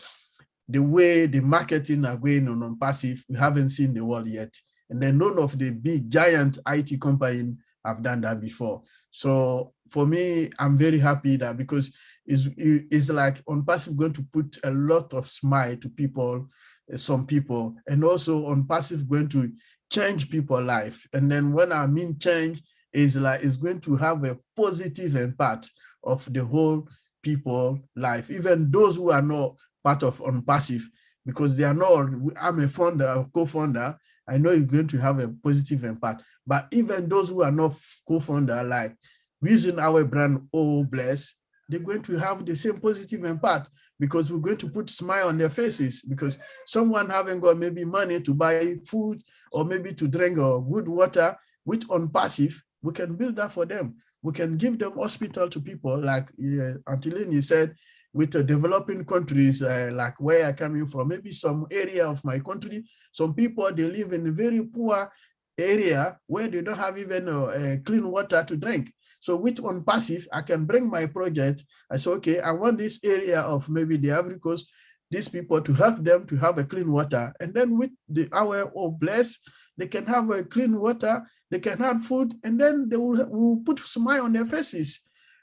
the way the marketing are going on passive, we haven't seen the world yet. And then none of the big giant IT companies have done that before. So for me, I'm very happy that because it's like on passive going to put a lot of smile to people, some people, and also on passive going to change people's life. And then when I mean change, is like it's going to have a positive impact of the whole people life, even those who are not part of on passive, because they are not. I'm a founder, a co-founder. I know it's going to have a positive impact. But even those who are not co-founder, like using our brand Oh Bless, they're going to have the same positive impact because we're going to put smile on their faces because someone haven't got maybe money to buy food or maybe to drink or good water, which on passive, we can build that for them. We can give them hospital to people like Antilini said, with the developing countries like where I coming from, maybe some area of my country, some people, they live in a very poor area where they don't have even clean water to drink. So with on passive, I can bring my project. I say, okay, I want this area of maybe the Ivory Coast, these people to help them to have a clean water. And then with our Bless, they can have a clean water, they can have food, and then they will put smile on their faces.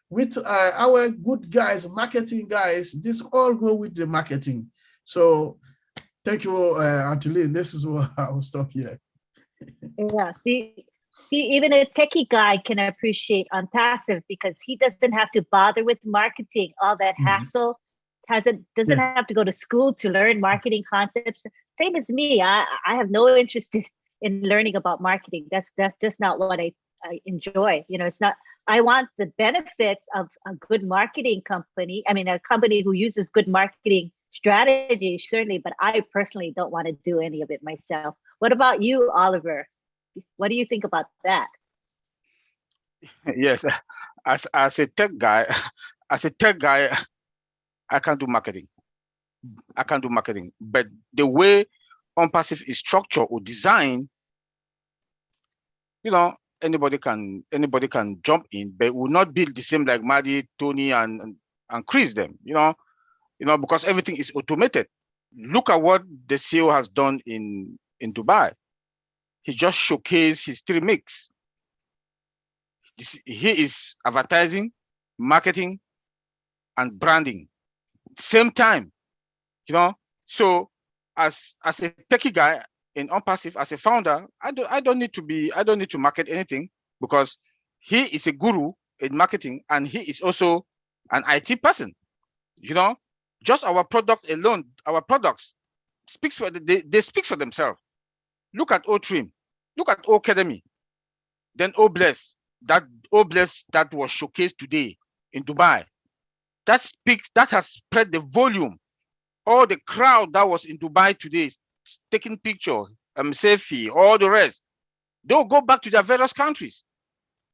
With our good guys, marketing guys, this all go with the marketing. So thank you, Angeline. This is what I'll stop here. Yeah, see, even a techie guy can appreciate on passive because he doesn't have to bother with marketing, all that hassle. Doesn't have to go to school to learn marketing concepts. Same as me. I have no interest in learning about marketing. That's just not what I enjoy. You know, it's not. I want the benefits of a good marketing company. I mean, a company who uses good marketing strategy, certainly, but I personally don't want to do any of it myself. What about you, Oliver? What do you think about that? Yes, as a tech guy, I can't do marketing. But the way OnPassive is structured or designed, you know, anybody can jump in, but will not build the same like Maddie, Tony, and Chris them. You know, because everything is automated. Look at what the CEO has done in Dubai. He just showcased his 3 mix. He is advertising, marketing, and branding. Same time, you know. So as a techie guy in OnPassive, as a founder, I don't need to market anything because he is a guru in marketing and he is also an IT person. You know, just our product alone, our products speaks for they speak for themselves. Look at O-Trim, look at O-Academy, then O-Bless, that O-Bless that was showcased today in Dubai. That has spread the volume. All the crowd that was in Dubai today taking pictures, selfie, all the rest, they'll go back to their various countries.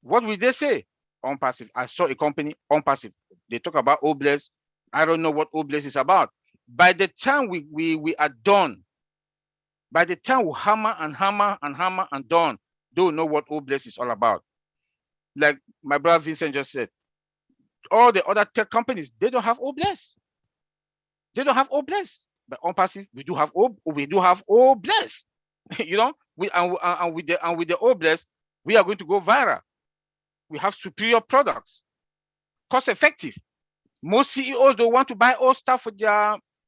What will they say? OnPassive. I saw a company, OnPassive. They talk about O-Bless. I don't know what O-Bless is about. By the time we are done, by the time we hammer and done, don't know what O-Bless is all about. Like my brother Vincent just said, all the other tech companies, they don't have O-Bless. They don't have O-Bless. But OnPassive, we do have O-Bless. You know, with the O-Bless, we are going to go viral. We have superior products, cost effective. Most CEOs don't want to buy all stuff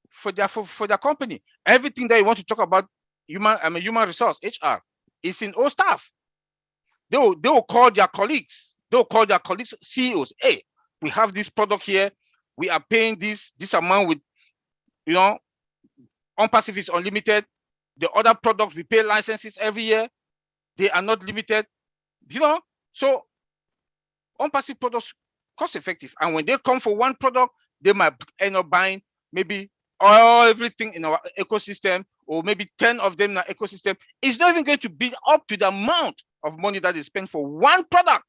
for their company. Everything that you want to talk about human resource, HR, is in all staff. They will call their colleagues. They'll call their colleagues, CEOs. Hey, we have this product here. We are paying this amount with, you know, OnPassive is unlimited. The other products, we pay licenses every year. They are not limited. You know, so OnPassive products cost effective. And when they come for one product, they might end up buying maybe everything in our ecosystem, or maybe 10 of them in our ecosystem. It's not even going to be up to the amount of money that they spend for one product.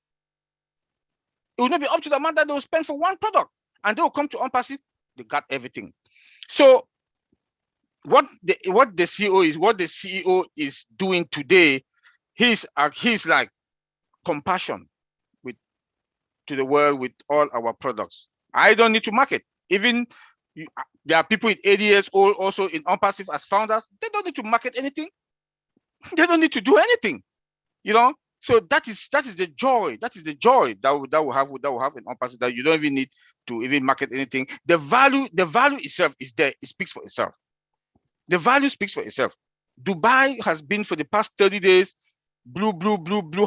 It will not be up to the amount that they will spend for one product. and they will come to on-passive, they got everything. So what the CEO is doing today, he's like compassion to the world with all our products. I don't need to market. Even there are people with 80 years old also in on-passive as founders. They don't need to market anything. They don't need to do anything, you know. So that is the joy. That is the joy that we have in on-passive, that you don't even need to even market anything. The value itself is there. It speaks for itself. The value speaks for itself. Dubai has been for the past 30 days, blue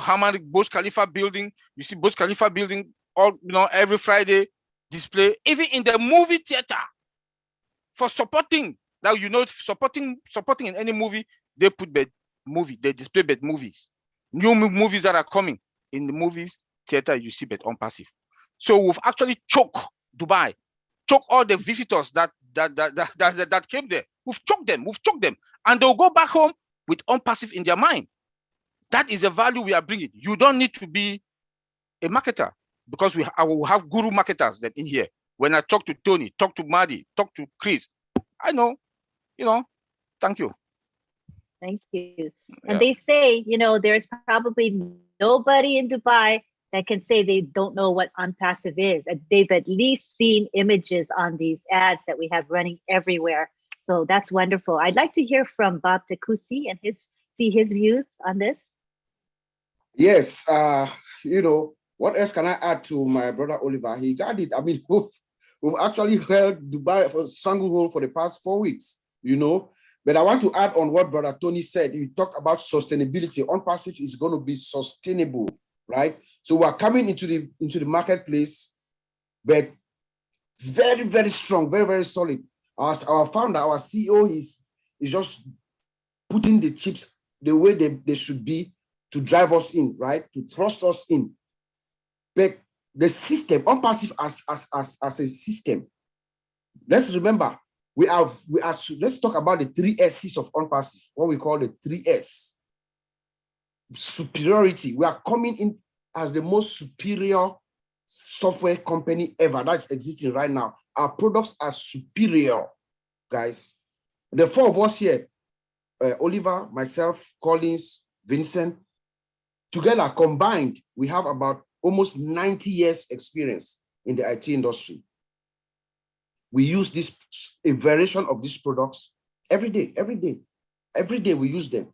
hammer Burj Khalifa building. You see Burj Khalifa building all, you know, every Friday display, even in the movie theater, for supporting. Now, you know, supporting in any movie, they put they display bed movies, new movies that are coming in the movies theater. You see bed on-passive. So we've actually choked Dubai, choke all the visitors that came there. We've choked them, and they'll go back home with on-passive in their mind. That is the value we are bringing. You don't need to be a marketer, because I will have guru marketers that in here. When I talk to Tony, talk to Madi, talk to Chris, I know, you know. Thank you. Thank you. Yeah. And they say, you know, there's probably nobody in Dubai that can say they don't know what on-passive is. They've at least seen images on these ads that we have running everywhere. So that's wonderful. I'd like to hear from Bob Takusi and see his views on this. Yes, you know, what else can I add to my brother Oliver? He got it. I mean, we've actually held Dubai for stranglehold for the past 4 weeks, you know. But I want to add on what brother Tony said. He talked about sustainability. On-passive is going to be sustainable, right? So we're coming into the marketplace, but very, very strong, very, very solid. Our founder, our CEO is just putting the chips the way they should be to drive us in, right? To thrust us in. But the system, on-passive as a system, let's remember, let's talk about the 3 S's of on-passive, what we call the 3 S. Superiority. We are coming in as the most superior software company ever that's existing right now. Our products are superior, guys. The 4 of us here, Oliver, myself, Collins, Vincent, together combined, we have about almost 90 years experience in the IT industry. We use a variation of these products every day we use them.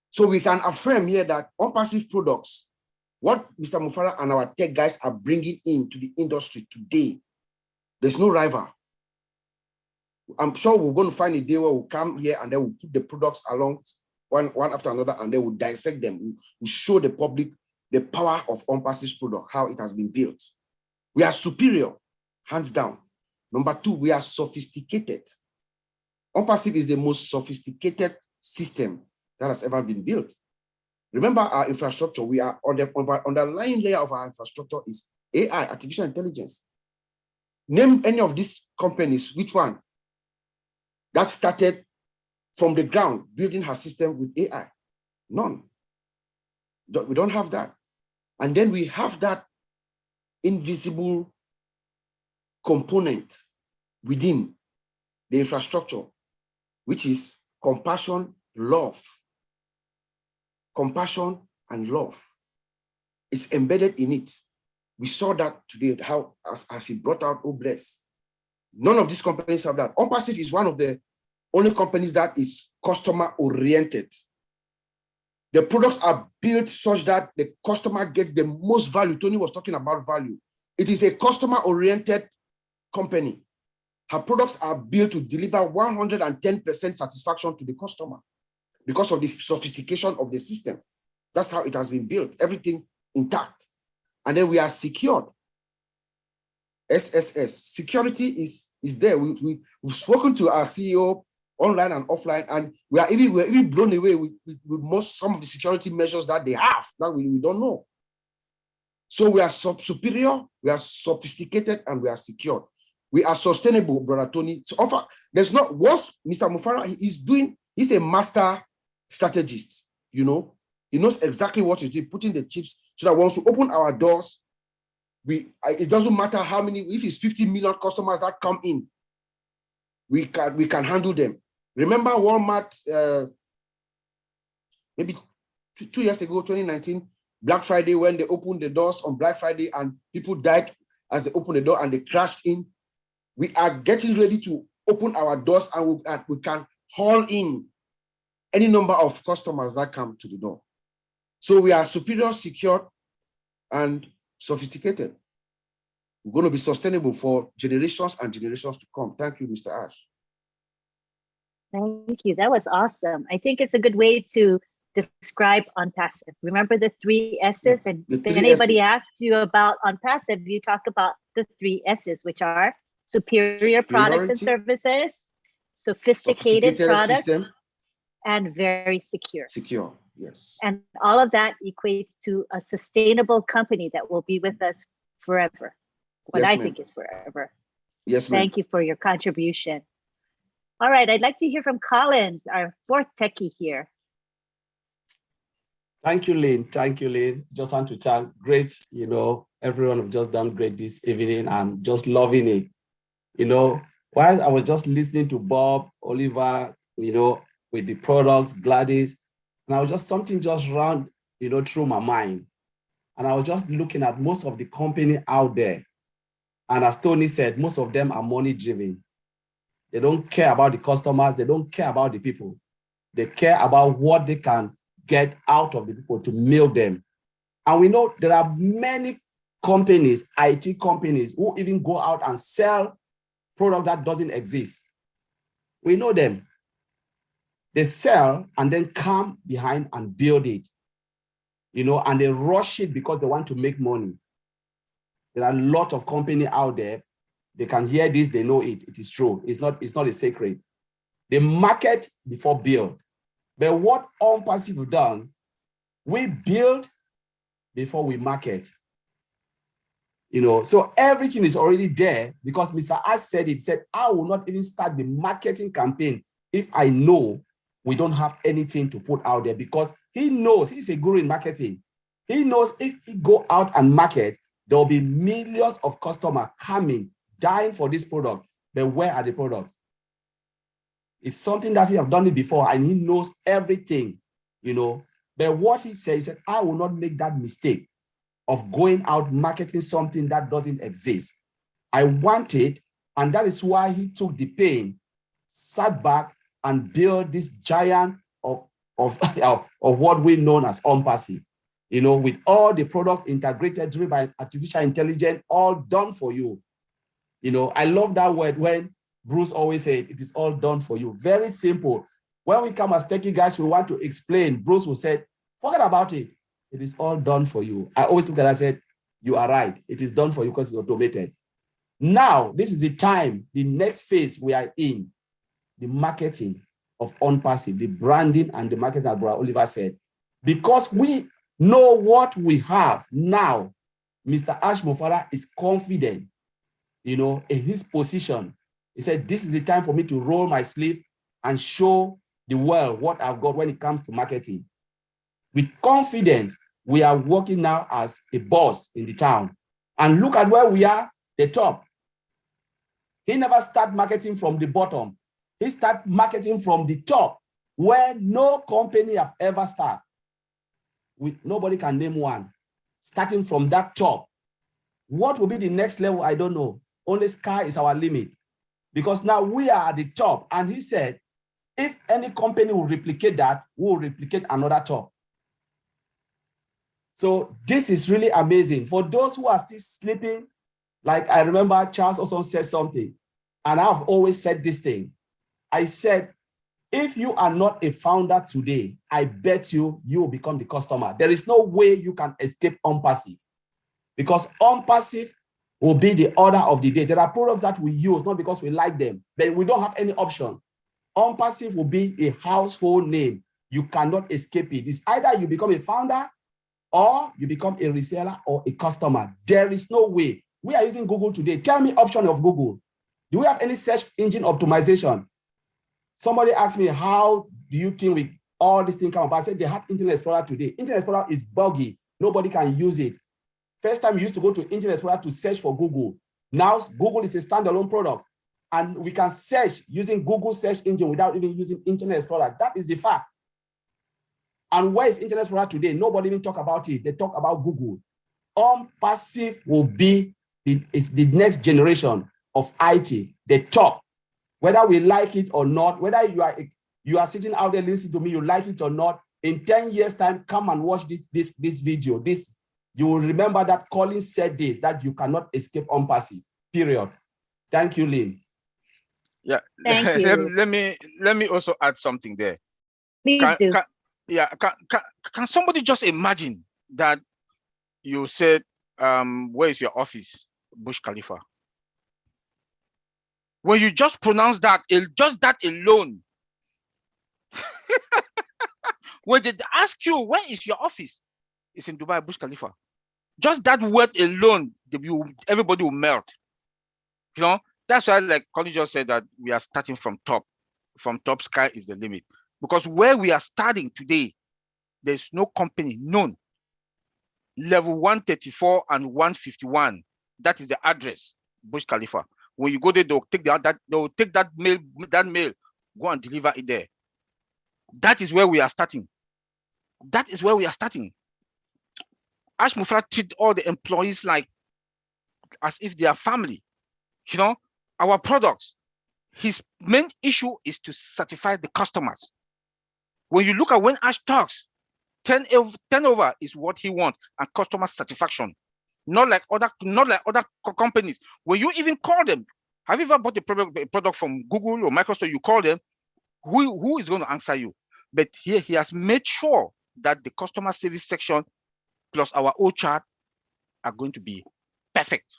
So we can affirm here that on-passive products, what Mr. Mufara and our tech guys are bringing into the industry today, there's no rival. I'm sure we're going to find a day where we'll come here and then we'll put the products along one after another, and then we'll dissect them. We'll show the public the power of on-passive product, how it has been built. We are superior, hands down. Number 2, we are sophisticated. On-passive is the most sophisticated system that has ever been built. Remember our infrastructure. We are on the underlying layer of our infrastructure is AI, artificial intelligence. Name any of these companies, which one that started from the ground building her system with AI? None. We don't have that. And then we have that invisible component within the infrastructure, which is compassion, love. Compassion and love. It's embedded in it. We saw that today, how as he brought out Obless. None of these companies have that. On-passive is one of the only companies that is customer-oriented. The products are built such that the customer gets the most value. Tony was talking about value. It is a customer-oriented company. Her products are built to deliver 110% satisfaction to the customer because of the sophistication of the system. That's how it has been built, everything intact. And then we are secured. SSS, security is there. We've spoken to our CEO online and offline, and we're even blown away with some of the security measures that they have that we don't know. So we are superior, we are sophisticated, and we are secured. We are sustainable, Brother Tony. So there's not what Mr. Mufara is doing. He's a master strategist, you know. He knows exactly what he's doing, putting the chips so that once we open our doors, it doesn't matter how many, if it's 50 million customers that come in, we can handle them. Remember Walmart, maybe 2 years ago, 2019, Black Friday, when they opened the doors on Black Friday and people died as they opened the door and they crashed in. We are getting ready to open our doors and we can haul in any number of customers that come to the door. So we are superior, secure, and sophisticated. We're going to be sustainable for generations and generations to come. Thank you, Mr. Ash. Thank you. That was awesome. I think it's a good way to describe OnPassive. Remember the 3 S's? And if anybody asks you about OnPassive, you talk about the 3 S's, which are superior products and services, sophisticated products, system, and very secure. Secure, yes. And all of that equates to a sustainable company that will be with us forever. What I think is forever. Yes, ma'am. Thank you for your contribution. All right, I'd like to hear from Collins, our 4th techie here. Thank you, Lynn. Thank you, Lynn. Just want to thank great, everyone have just done great this evening. I'm just loving it. While I was just listening to Bob, Oliver, with the products, Gladys, and I was just something just ran, through my mind. And I was just looking at most of the company out there. And as Tony said, most of them are money driven. They don't care about the customers. They don't care about the people. They care about what they can get out of the people to milk them. And we know there are many companies, IT companies, who even go out and sell product that doesn't exist. We know them. They sell and then come behind and build it, and they rush it because they want to make money. There are a lot of companies out there. They can hear this, they know it. It is true. It's not a secret. They market before build. But what OnPassive have done, we build before we market. So everything is already there because Mr. Ash said, I will not even start the marketing campaign if I know we don't have anything to put out there, because he knows, he's a guru in marketing. He knows if he go out and market, there will be millions of customers coming, dying for this product. But where are the products? It's something that he have done it before and he knows everything, But what he said, I will not make that mistake of going out marketing something that doesn't exist. I want it, and that is why he took the pain, sat back, and built this giant of what we know as OnPassive. With all the products integrated, driven by artificial intelligence, all done for you. I love that word when Bruce always said, it is all done for you. Very simple. When we come as techie guys, we want to explain. Bruce will say, forget about it. It is all done for you. I always look at it and said, you are right. It is done for you because it's automated. Now, this is the time, the next phase we are in, the marketing of OnPassive, the branding and the marketing, as Brother Oliver said. Because we know what we have now, Mr. Ash Mofara is confident, in his position. He said, this is the time for me to roll my sleeve and show the world what I've got when it comes to marketing. With confidence, we are working now as a boss in the town. And look at where we are, the top. He never started marketing from the bottom. He started marketing from the top, where no company have ever started. Nobody can name one. Starting from that top. What will be the next level? I don't know. Only sky is our limit. Because now we are at the top. And he said, if any company will replicate that, we will replicate another top. So this is really amazing. For those who are still sleeping, like I remember Charles also said something, and I've always said this thing. I said, if you are not a founder today, I bet you will become the customer. There is no way you can escape OnPassive, because OnPassive will be the order of the day. There are products that we use, not because we like them, but we don't have any option. OnPassive will be a household name. You cannot escape it. It's either you become a founder or you become a reseller or a customer. There is no way. We are using Google today. Tell me option of Google. Do we have any search engine optimization? Somebody asked me, how do you think with all these things come up? I said, they had Internet Explorer today. Internet Explorer is buggy. Nobody can use it. First time you used to go to Internet Explorer to search for Google. Now Google is a standalone product, and we can search using Google search engine without even using Internet Explorer. That is the fact. And where is Internet Explorer today? Nobody even talk about it. They talk about Google. OnPassive will be the next generation of IT, the top. Whether we like it or not, whether you are sitting out there listening to me, you like it or not, in 10 years' time, come and watch this video. You will remember that Collins said this, that you cannot escape OnPassive, period. Thank you, Lynn. Yeah. Thank you. let me also add something there. Please do. Can somebody just imagine that you said, where is your office? Burj Khalifa. When you just pronounce that, just that alone, when they ask you, where is your office? It's in Dubai, Burj Khalifa. Just that word alone, everybody will melt. You know, that's why, like Connie just said, that we are starting from top. From top, sky is the limit. Because where we are starting today, there's no company, none. Level 134 and 151, that is the address, Burj Khalifa. When you go there, they'll take that mail, go and deliver it there. That is where we are starting. That is where we are starting. Ash Mufra treat all the employees like as if they are family. You know, our products, his main issue is to satisfy the customers. When you look at when Ash talks, turnover is what he wants, and customer satisfaction. Not like other companies. When you even call them, have you ever bought a product from Google or Microsoft? You call them, who is going to answer you? But here he has made sure that the customer service section plus our O chart are going to be perfect.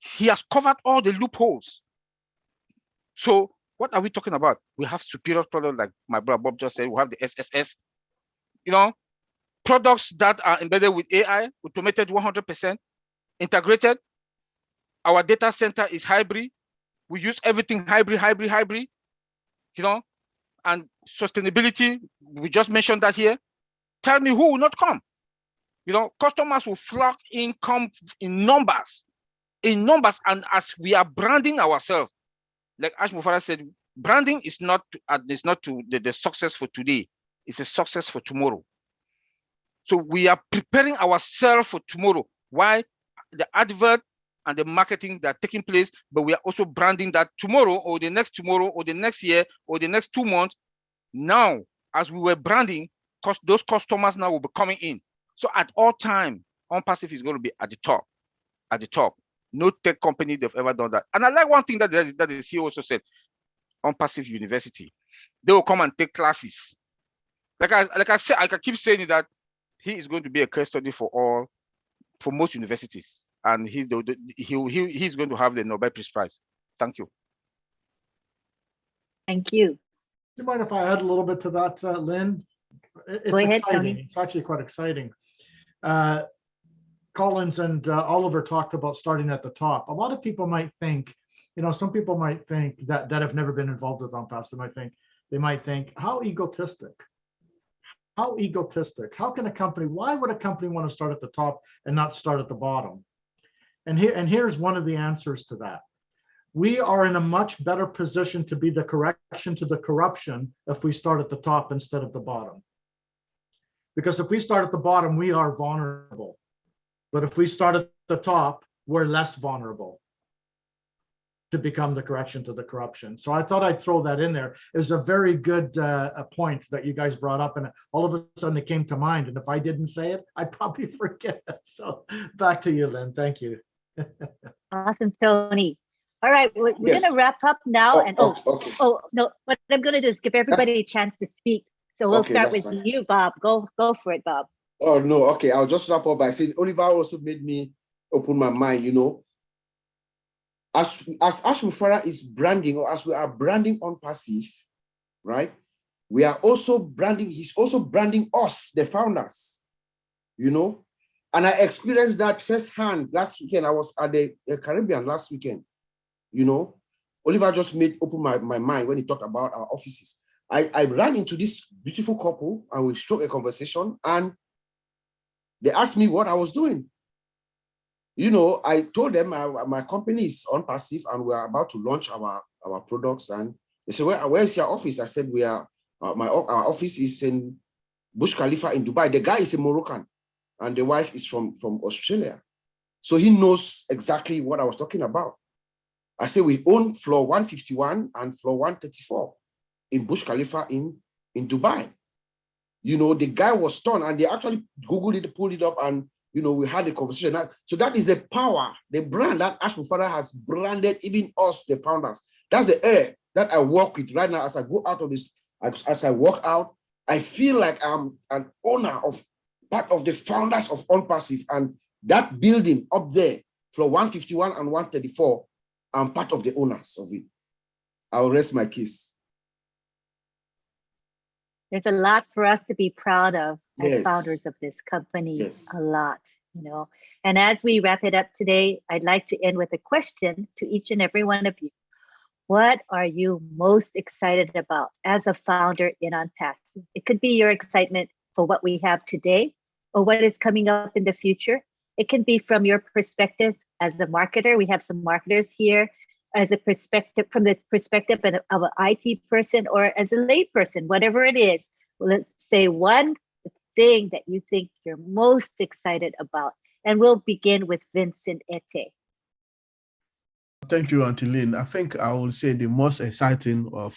He has covered all the loopholes. So what are we talking about? We have superior products, like my brother Bob just said. We have the SSS, you know, products that are embedded with AI, automated 100%, integrated. Our data center is hybrid. We use everything hybrid, you know, and sustainability, we just mentioned that here. Tell me who will not come? You know, customers will flock in, come in numbers, and as we are branding ourselves, like Ash Mufara said, branding is not the success for today, it's a success for tomorrow. So we are preparing ourselves for tomorrow. Why? The advert and the marketing that are taking place, but we are also branding that tomorrow or the next year or the next 2 months. Now, as we were branding, those customers now will be coming in. So at all time, OnPassive is going to be at the top. No tech company they've ever done that. And I like one thing that the CEO also said, OnPassive University. They will come and take classes. Like I said, I can keep saying that he is going to be a case study for most universities, and he's going to have the Nobel Peace Prize. Thank you. Thank you. Do you mind if I add a little bit to that, Lynn? It's Go ahead, exciting. Tony. It's actually quite exciting. Collins and Oliver talked about starting at the top. A lot of people might think, you know, some people might think that have never been involved with OnPassive. They might think, how egotistic? How egotistic? How can a company? Why would a company want to start at the top and not start at the bottom? And here's one of the answers to that. We are in a much better position to be the correction to the corruption if we start at the top instead of the bottom. Because if we start at the bottom, we are vulnerable. But if we start at the top, we're less vulnerable to become the correction to the corruption. So I thought I'd throw that in there. It was a very good point that you guys brought up, and all of a sudden it came to mind. And if I didn't say it, I'd probably forget it. So back to you, Lynn. Thank you. Awesome, Tony. All right, we're Yes. going to wrap up now. Okay. No, what I'm going to do is give everybody a chance to speak. So we'll start with you, Bob. Go for it, Bob. Oh, no. Okay. I'll just wrap up by saying Oliver also made me open my mind, you know. As Ash Mufara is branding, or as we are branding OnPassive, right? We are also branding, he's also branding us, the founders, you know. And I experienced that firsthand last weekend. I was at the Caribbean last weekend, you know. Oliver just opened my mind when he talked about our offices. I ran into this beautiful couple and we struck a conversation, and they asked me what I was doing. You know, I told them my company is on passive and we are about to launch our products. And they said, where's your office? I said, our office is in Burj Khalifa in Dubai. The guy is a Moroccan and the wife is from Australia. So he knows exactly what I was talking about. I said, we own floor 151 and floor 134 in Burj Khalifa in Dubai. You know, the guy was stunned and they actually Googled it, pulled it up, and, you know, we had a conversation. So that is the power, the brand that Otechpro Father has branded even us, the founders. That's the air that I work with right now. As I go out of this, as I walk out, I feel like I'm an owner of part of the founders of OnPassive, and that building up there, floor 151 and 134, I'm part of the owners of it. I'll rest my case. There's a lot for us to be proud of as Yes. founders of this company. Yes. A lot, you know. And as we wrap it up today, I'd like to end with a question to each and every one of you. What are you most excited about as a founder in OnPassive? It could be your excitement for what we have today or what is coming up in the future. It can be from your perspective as a marketer. We have some marketers here, as a perspective, from the perspective of an IT person, or as a lay person, whatever it is. Let's say one thing that you think you're most excited about. And we'll begin with Vincent Ete. Thank you, Auntie Lynn. I think I will say the most exciting of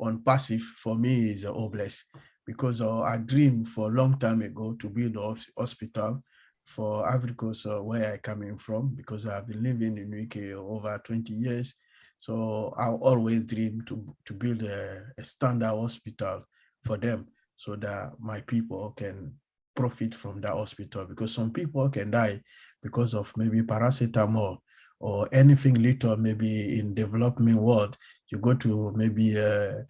OnPassive for me is Obless, because I dreamed for a long time ago to build a hospital for Ivory Coast, where I coming from, because I've been living in UK over 20 years. So I always dream to build a standard hospital for them, so that my people can profit from that hospital, because some people can die because of maybe paracetamol or anything little. Maybe in developing world, you go to maybe a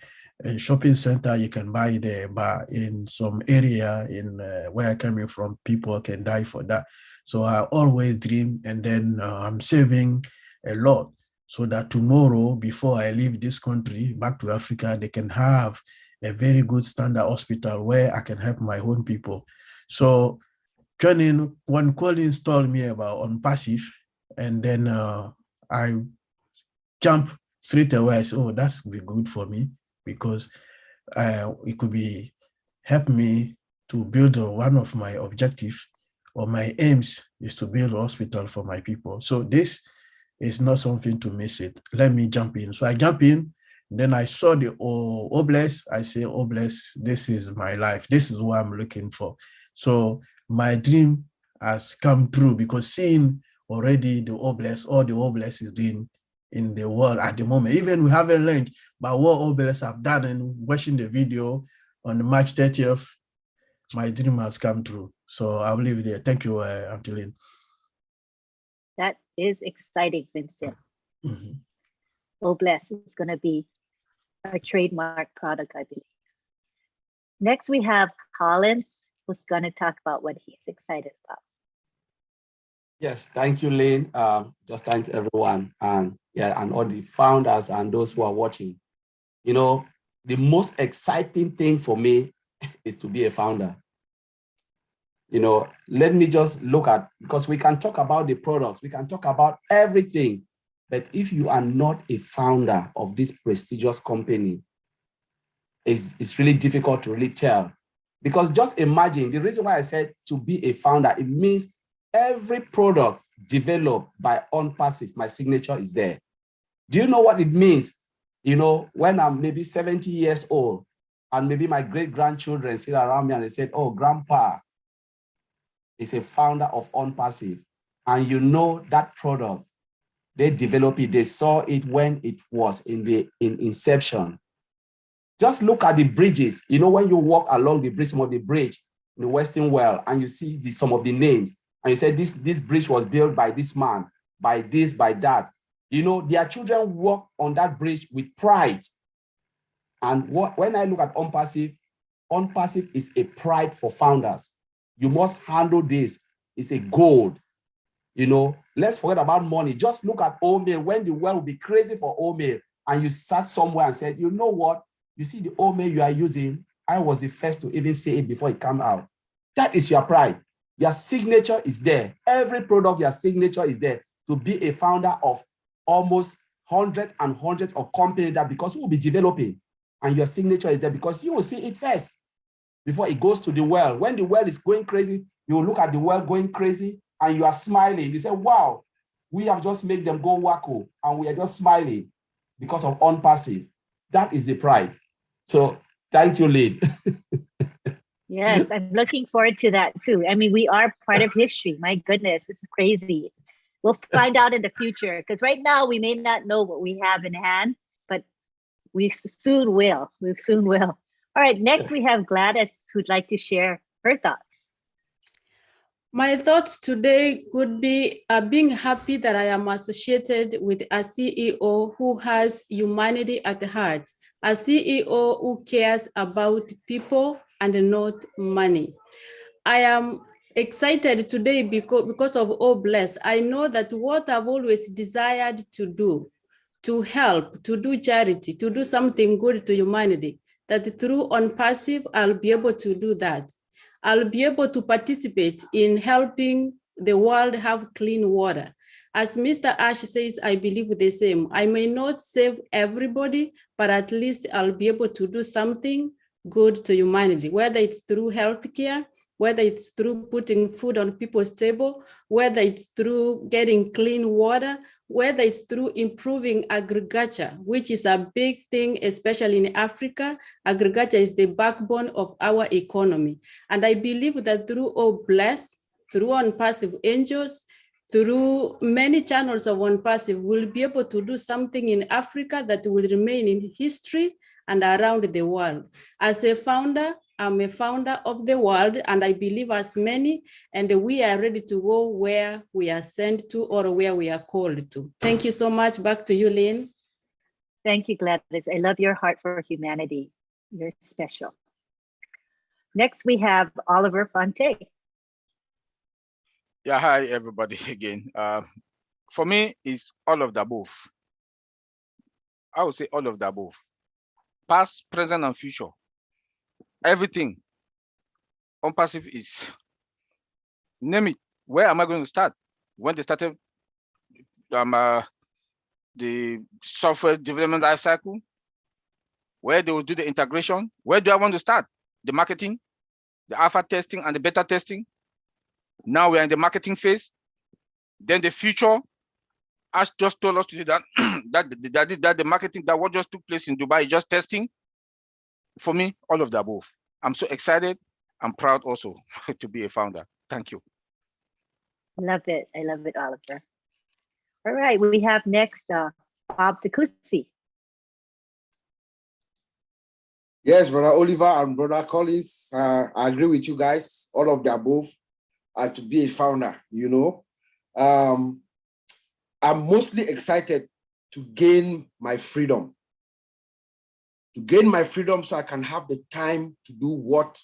shopping center, you can buy there, but in some area in where I coming from, people can die for that. So I always dream, and then I'm saving a lot, so that tomorrow, before I leave this country back to Africa, they can have a very good standard hospital where I can help my own people. So when Collins told me about OnPassive, and then I jump straight away. I said, oh, that's be good for me, because it could be help me to build one of my objectives, or my aims is to build a hospital for my people. So this is not something to miss it. Let me jump in. So I jump in, then I saw the Obless. I say, Obless, this is my life. This is what I'm looking for. So my dream has come true, because seeing already all the Obless is doing in the world at the moment. Even we haven't learned about what Obless have done, and watching the video on March 30th, my dream has come true. So I'll leave it there. Thank you, Auntie Lynn. That is exciting, Vincent. Mm-hmm. Obless is going to be our trademark product, I believe. Next, we have Collins, who's going to talk about what he's excited about. Yes, thank you, Lynn. Just thank everyone, and all the founders and those who are watching. You know, the most exciting thing for me is to be a founder. You know, let me just look at, because we can talk about the products, we can talk about everything, but if you are not a founder of this prestigious company, it's really difficult to really tell. Because just imagine, the reason why I said to be a founder, it means every product developed by OnPassive, my signature is there. Do you know what it means? You know, when I'm maybe 70 years old, and maybe my great-grandchildren sit around me and they said, oh, Grandpa is a founder of OnPassive. And you know that product, they developed it, they saw it when it was in inception. Just look at the bridges. You know, when you walk along the bridge, some of the bridge in the Western world, and you see some of the names, and you say this bridge was built by this man, by this, by that. You know, their children walk on that bridge with pride. And when I look at OnPassive, OnPassive is a pride for founders. You must handle this. It's a gold. You know, let's forget about money. Just look at oatmeal. When the world will be crazy for oatmeal, and you sat somewhere and said, you know what? You see the oatmeal you are using, I was the first to even say it before it came out. That is your pride. Your signature is there. Every product, your signature is there. To be a founder of almost hundreds and hundreds of companies that because you will be developing and your signature is there because you will see it first before it goes to the world. When the world is going crazy, you will look at the world going crazy and you are smiling. You say, wow, we have just made them go wacko and we are just smiling because of OnPassive. That is the pride. So thank you, Lynn. Yes, I'm looking forward to that too. I mean, we are part of history. My goodness, this is crazy. We'll find out in the future because right now we may not know what we have in hand, but we soon will. We soon will. All right, next we have Gladys who'd like to share her thoughts. My thoughts today could be being happy that I am associated with a CEO who has humanity at heart, a CEO who cares about people and not money. I am excited today because of Oh Bless. I know that what I've always desired to do, to help, to do charity, to do something good to humanity, that through OnPassive, I'll be able to do that. I'll be able to participate in helping the world have clean water. As Mr. Ash says, I believe the same. I may not save everybody, but at least I'll be able to do something good to humanity, whether it's through healthcare, whether it's through putting food on people's table, whether it's through getting clean water, whether it's through improving agriculture, which is a big thing, especially in Africa. Agriculture is the backbone of our economy. And I believe that through Oh Bless, through OnPassive Angels, through many channels of OnPassive, we'll be able to do something in Africa that will remain in history and around the world. As a founder, I'm a founder of the world, and I believe as many, and we are ready to go where we are sent to or where we are called to. Thank you so much. Back to you, Lynn. Thank you, Gladys. I love your heart for humanity. You're special. Next, we have Oliver Fonte. Yeah, hi everybody again. For me, it's all of the above. I would say all of the above. Past, present, and future. Everything. OnPassive is, name it. Where am I going to start? When they started the software development life cycle, where they will do the integration. Where do I want to start? The marketing, the alpha testing, and the beta testing. Now we're in the marketing phase. Then the future, Ash just told us today that that the marketing, that what just took place in Dubai is just testing. For me, all of the above. I'm so excited. I'm proud also to be a founder. Thank you. Love it. I love it, Oliver. All right, we have next Bob Takusi. Yes, Brother Oliver and Brother Collins, I agree with you guys, all of the above, to be a founder, you know. I'm mostly excited to gain my freedom. To gain my freedom so I can have the time to do what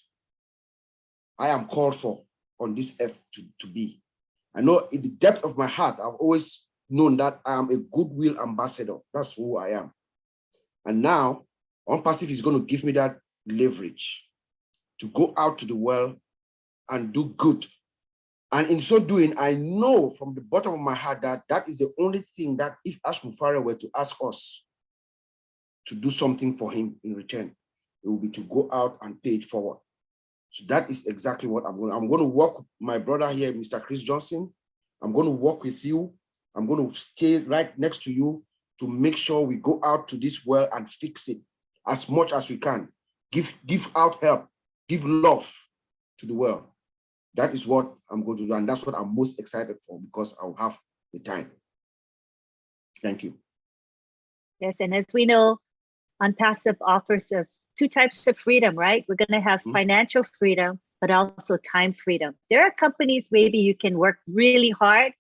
I am called for on this earth to be. I know in the depth of my heart, I've always known that I am a goodwill ambassador. That's who I am. And now, OnPassive is going to give me that leverage to go out to the world and do good. And in so doing, I know from the bottom of my heart that that is the only thing that if Ash Mufara were to ask us to do something for him in return, it will be to go out and pay it forward. So that is exactly what I'm going to work with my brother here, Mr. Chris Johnson. I'm going to work with you. I'm going to stay right next to you to make sure we go out to this world and fix it as much as we can. Give out help, give love to the world. That is what I'm going to do. And that's what I'm most excited for because I'll have the time. Thank you. Yes, and as we know, OnPassive offers us two types of freedom, right? We're going to have financial freedom, but also time freedom. There are companies maybe you can work really hard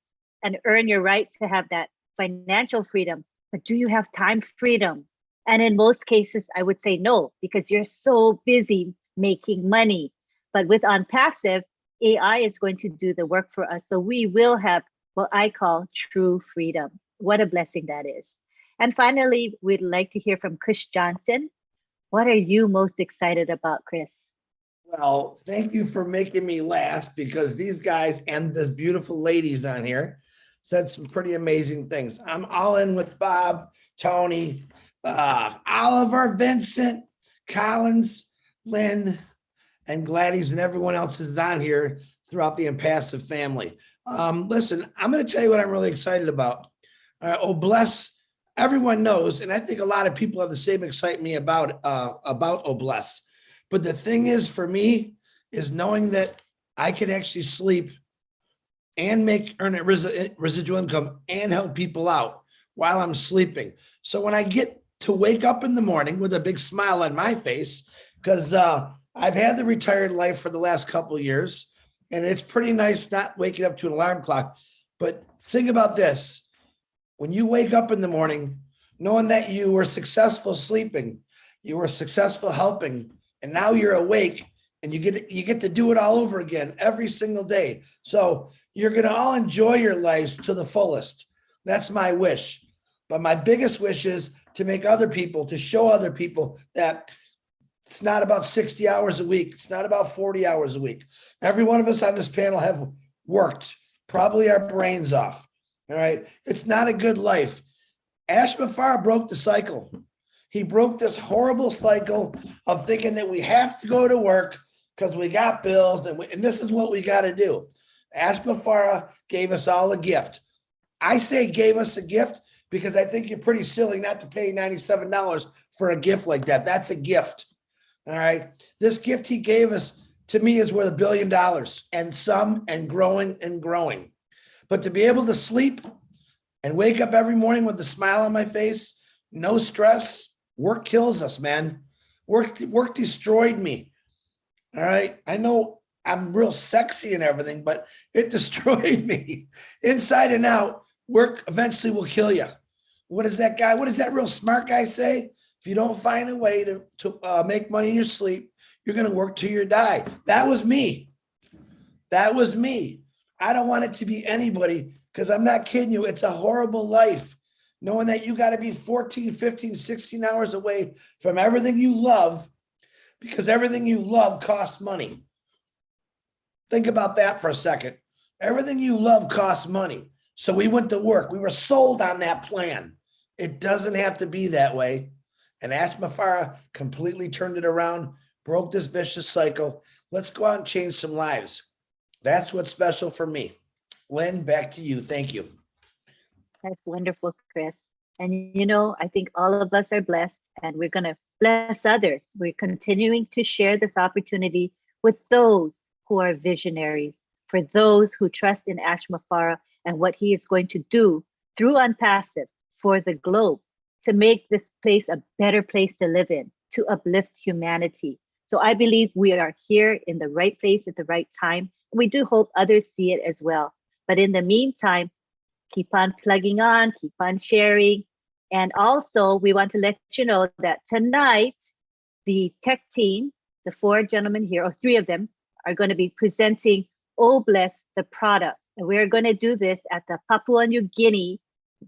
and earn your right to have that financial freedom, but do you have time freedom? And in most cases, I would say no, because you're so busy making money. But with OnPassive, AI is going to do the work for us. So we will have what I call true freedom. What a blessing that is. And finally, we'd like to hear from Chris Johnson. What are you most excited about, Chris? Well, thank you for making me last because these guys and the beautiful ladies on here said some pretty amazing things. I'm all in with Bob, Tony, Oliver, Vincent, Collins, Lynn, and Gladys, and everyone else is on here throughout the Impassive family. Listen, I'm going to tell you what I'm really excited about. Oh, bless. Everyone knows, and I think a lot of people have the same excitement about Oh, bless. But the thing is, for me, is knowing that I can actually sleep and earn a residual income and help people out while I'm sleeping. So when I get to wake up in the morning with a big smile on my face, because I've had the retired life for the last couple of years, and it's pretty nice not waking up to an alarm clock. But think about this. When you wake up in the morning, knowing that you were successful sleeping, you were successful helping, and now you're awake and you get to do it all over again every single day. So you're going to all enjoy your lives to the fullest. That's my wish. But my biggest wish is to make other people, to show other people that it's not about 60 hours a week. It's not about 40 hours a week. Every one of us on this panel have worked, probably our brains off. All right. It's not a good life. Ash Mafar broke the cycle. He broke this horrible cycle of thinking that we have to go to work because we got bills and this is what we got to do. Ash Mafara gave us all a gift. I say gave us a gift because I think you're pretty silly not to pay $97 for a gift like that. That's a gift. All right. This gift he gave us, to me, is worth $1 billion and some, and growing and growing. But to be able to sleep and wake up every morning with a smile on my face, no stress. Work kills us, man. Work destroyed me. All right. I know I'm real sexy and everything, but it destroyed me inside and out. Work eventually will kill you. What does that real smart guy say? If you don't find a way to make money in your sleep, you're going to work till you die. That was me. That was me. I don't want it to be anybody because I'm not kidding you. It's a horrible life. Knowing that you got to be 14, 15, 16 hours away from everything you love because everything you love costs money. Think about that for a second. Everything you love costs money. So we went to work. We were sold on that plan. It doesn't have to be that way. And Ash Mafara completely turned it around, broke this vicious cycle. Let's go out and change some lives. That's what's special for me. Lynn, back to you. Thank you. That's wonderful, Chris. And I think all of us are blessed and we're going to bless others. We're continuing to share this opportunity with those who are visionaries, for those who trust in Ash Mafara and what he is going to do through Unpassive for the globe to make this place a better place to live in, to uplift humanity. So I believe we are here in the right place at the right time. We do hope others see it as well. But in the meantime, keep on plugging on, keep on sharing. And also, we want to let you know that tonight, the tech team, the 4 gentlemen here, or 3 of them, are going to be presenting Oh Bless the product. And we're going to do this at the Papua New Guinea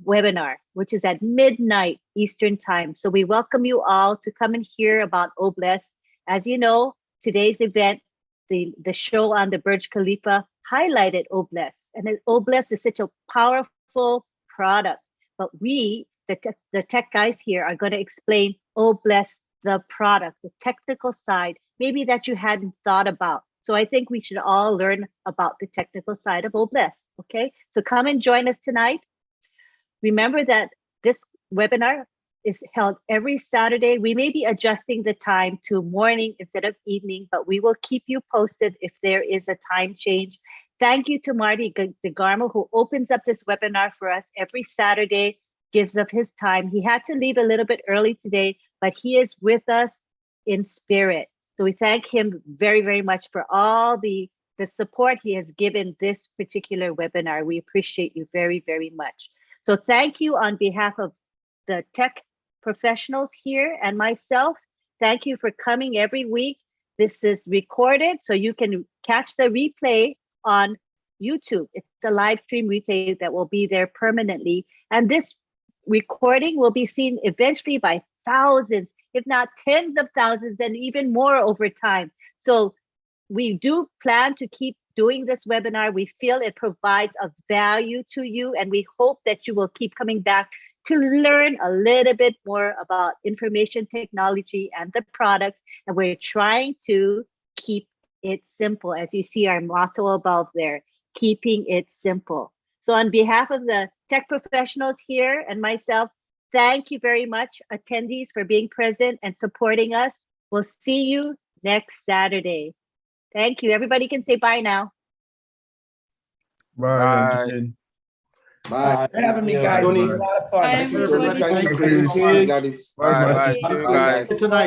webinar, which is at midnight Eastern time. So we welcome you all to come and hear about Oh Bless. As you know, today's event, the show on the Burj Khalifa highlighted Oh Bless. And Oh Bless is such a powerful product. But we, the tech guys here, are going to explain Oh Bless the product, the technical side, maybe that you hadn't thought about. So I think we should all learn about the technical side of Oh Bless. Okay, so come and join us tonight. Remember that this webinar is held every Saturday. We may be adjusting the time to morning instead of evening, but we will keep you posted if there is a time change. Thank you to Marty DeGarmo, who opens up this webinar for us every Saturday, gives up his time. He had to leave a little bit early today, but he is with us in spirit. So we thank him very, very much for all the support he has given this particular webinar. We appreciate you very, very much. So thank you on behalf of the tech professionals here and myself. Thank you for coming every week. This is recorded, so you can catch the replay on YouTube. It's a live stream replay that will be there permanently. And this recording will be seen eventually by thousands, if not tens of thousands, and even more over time. So we do plan to keep doing this webinar. We feel it provides a value to you, and we hope that you will keep coming back to learn a little bit more about information technology and the products. And we're trying to keep it simple, as you see our motto above there, keeping it simple. So on behalf of the tech professionals here and myself, thank you very much, attendees, for being present and supporting us. We'll see you next Saturday. Thank you. Everybody can say bye now. Bye. Bye. Jane. Bye. For having me, guys. It was a lot of fun. Bye, Thank you, Tony. everybody. Thank you, Thank Chris. you. Thank you, Gladys. Bye. Bye. Bye. See you Bye, guys. guys. Tonight.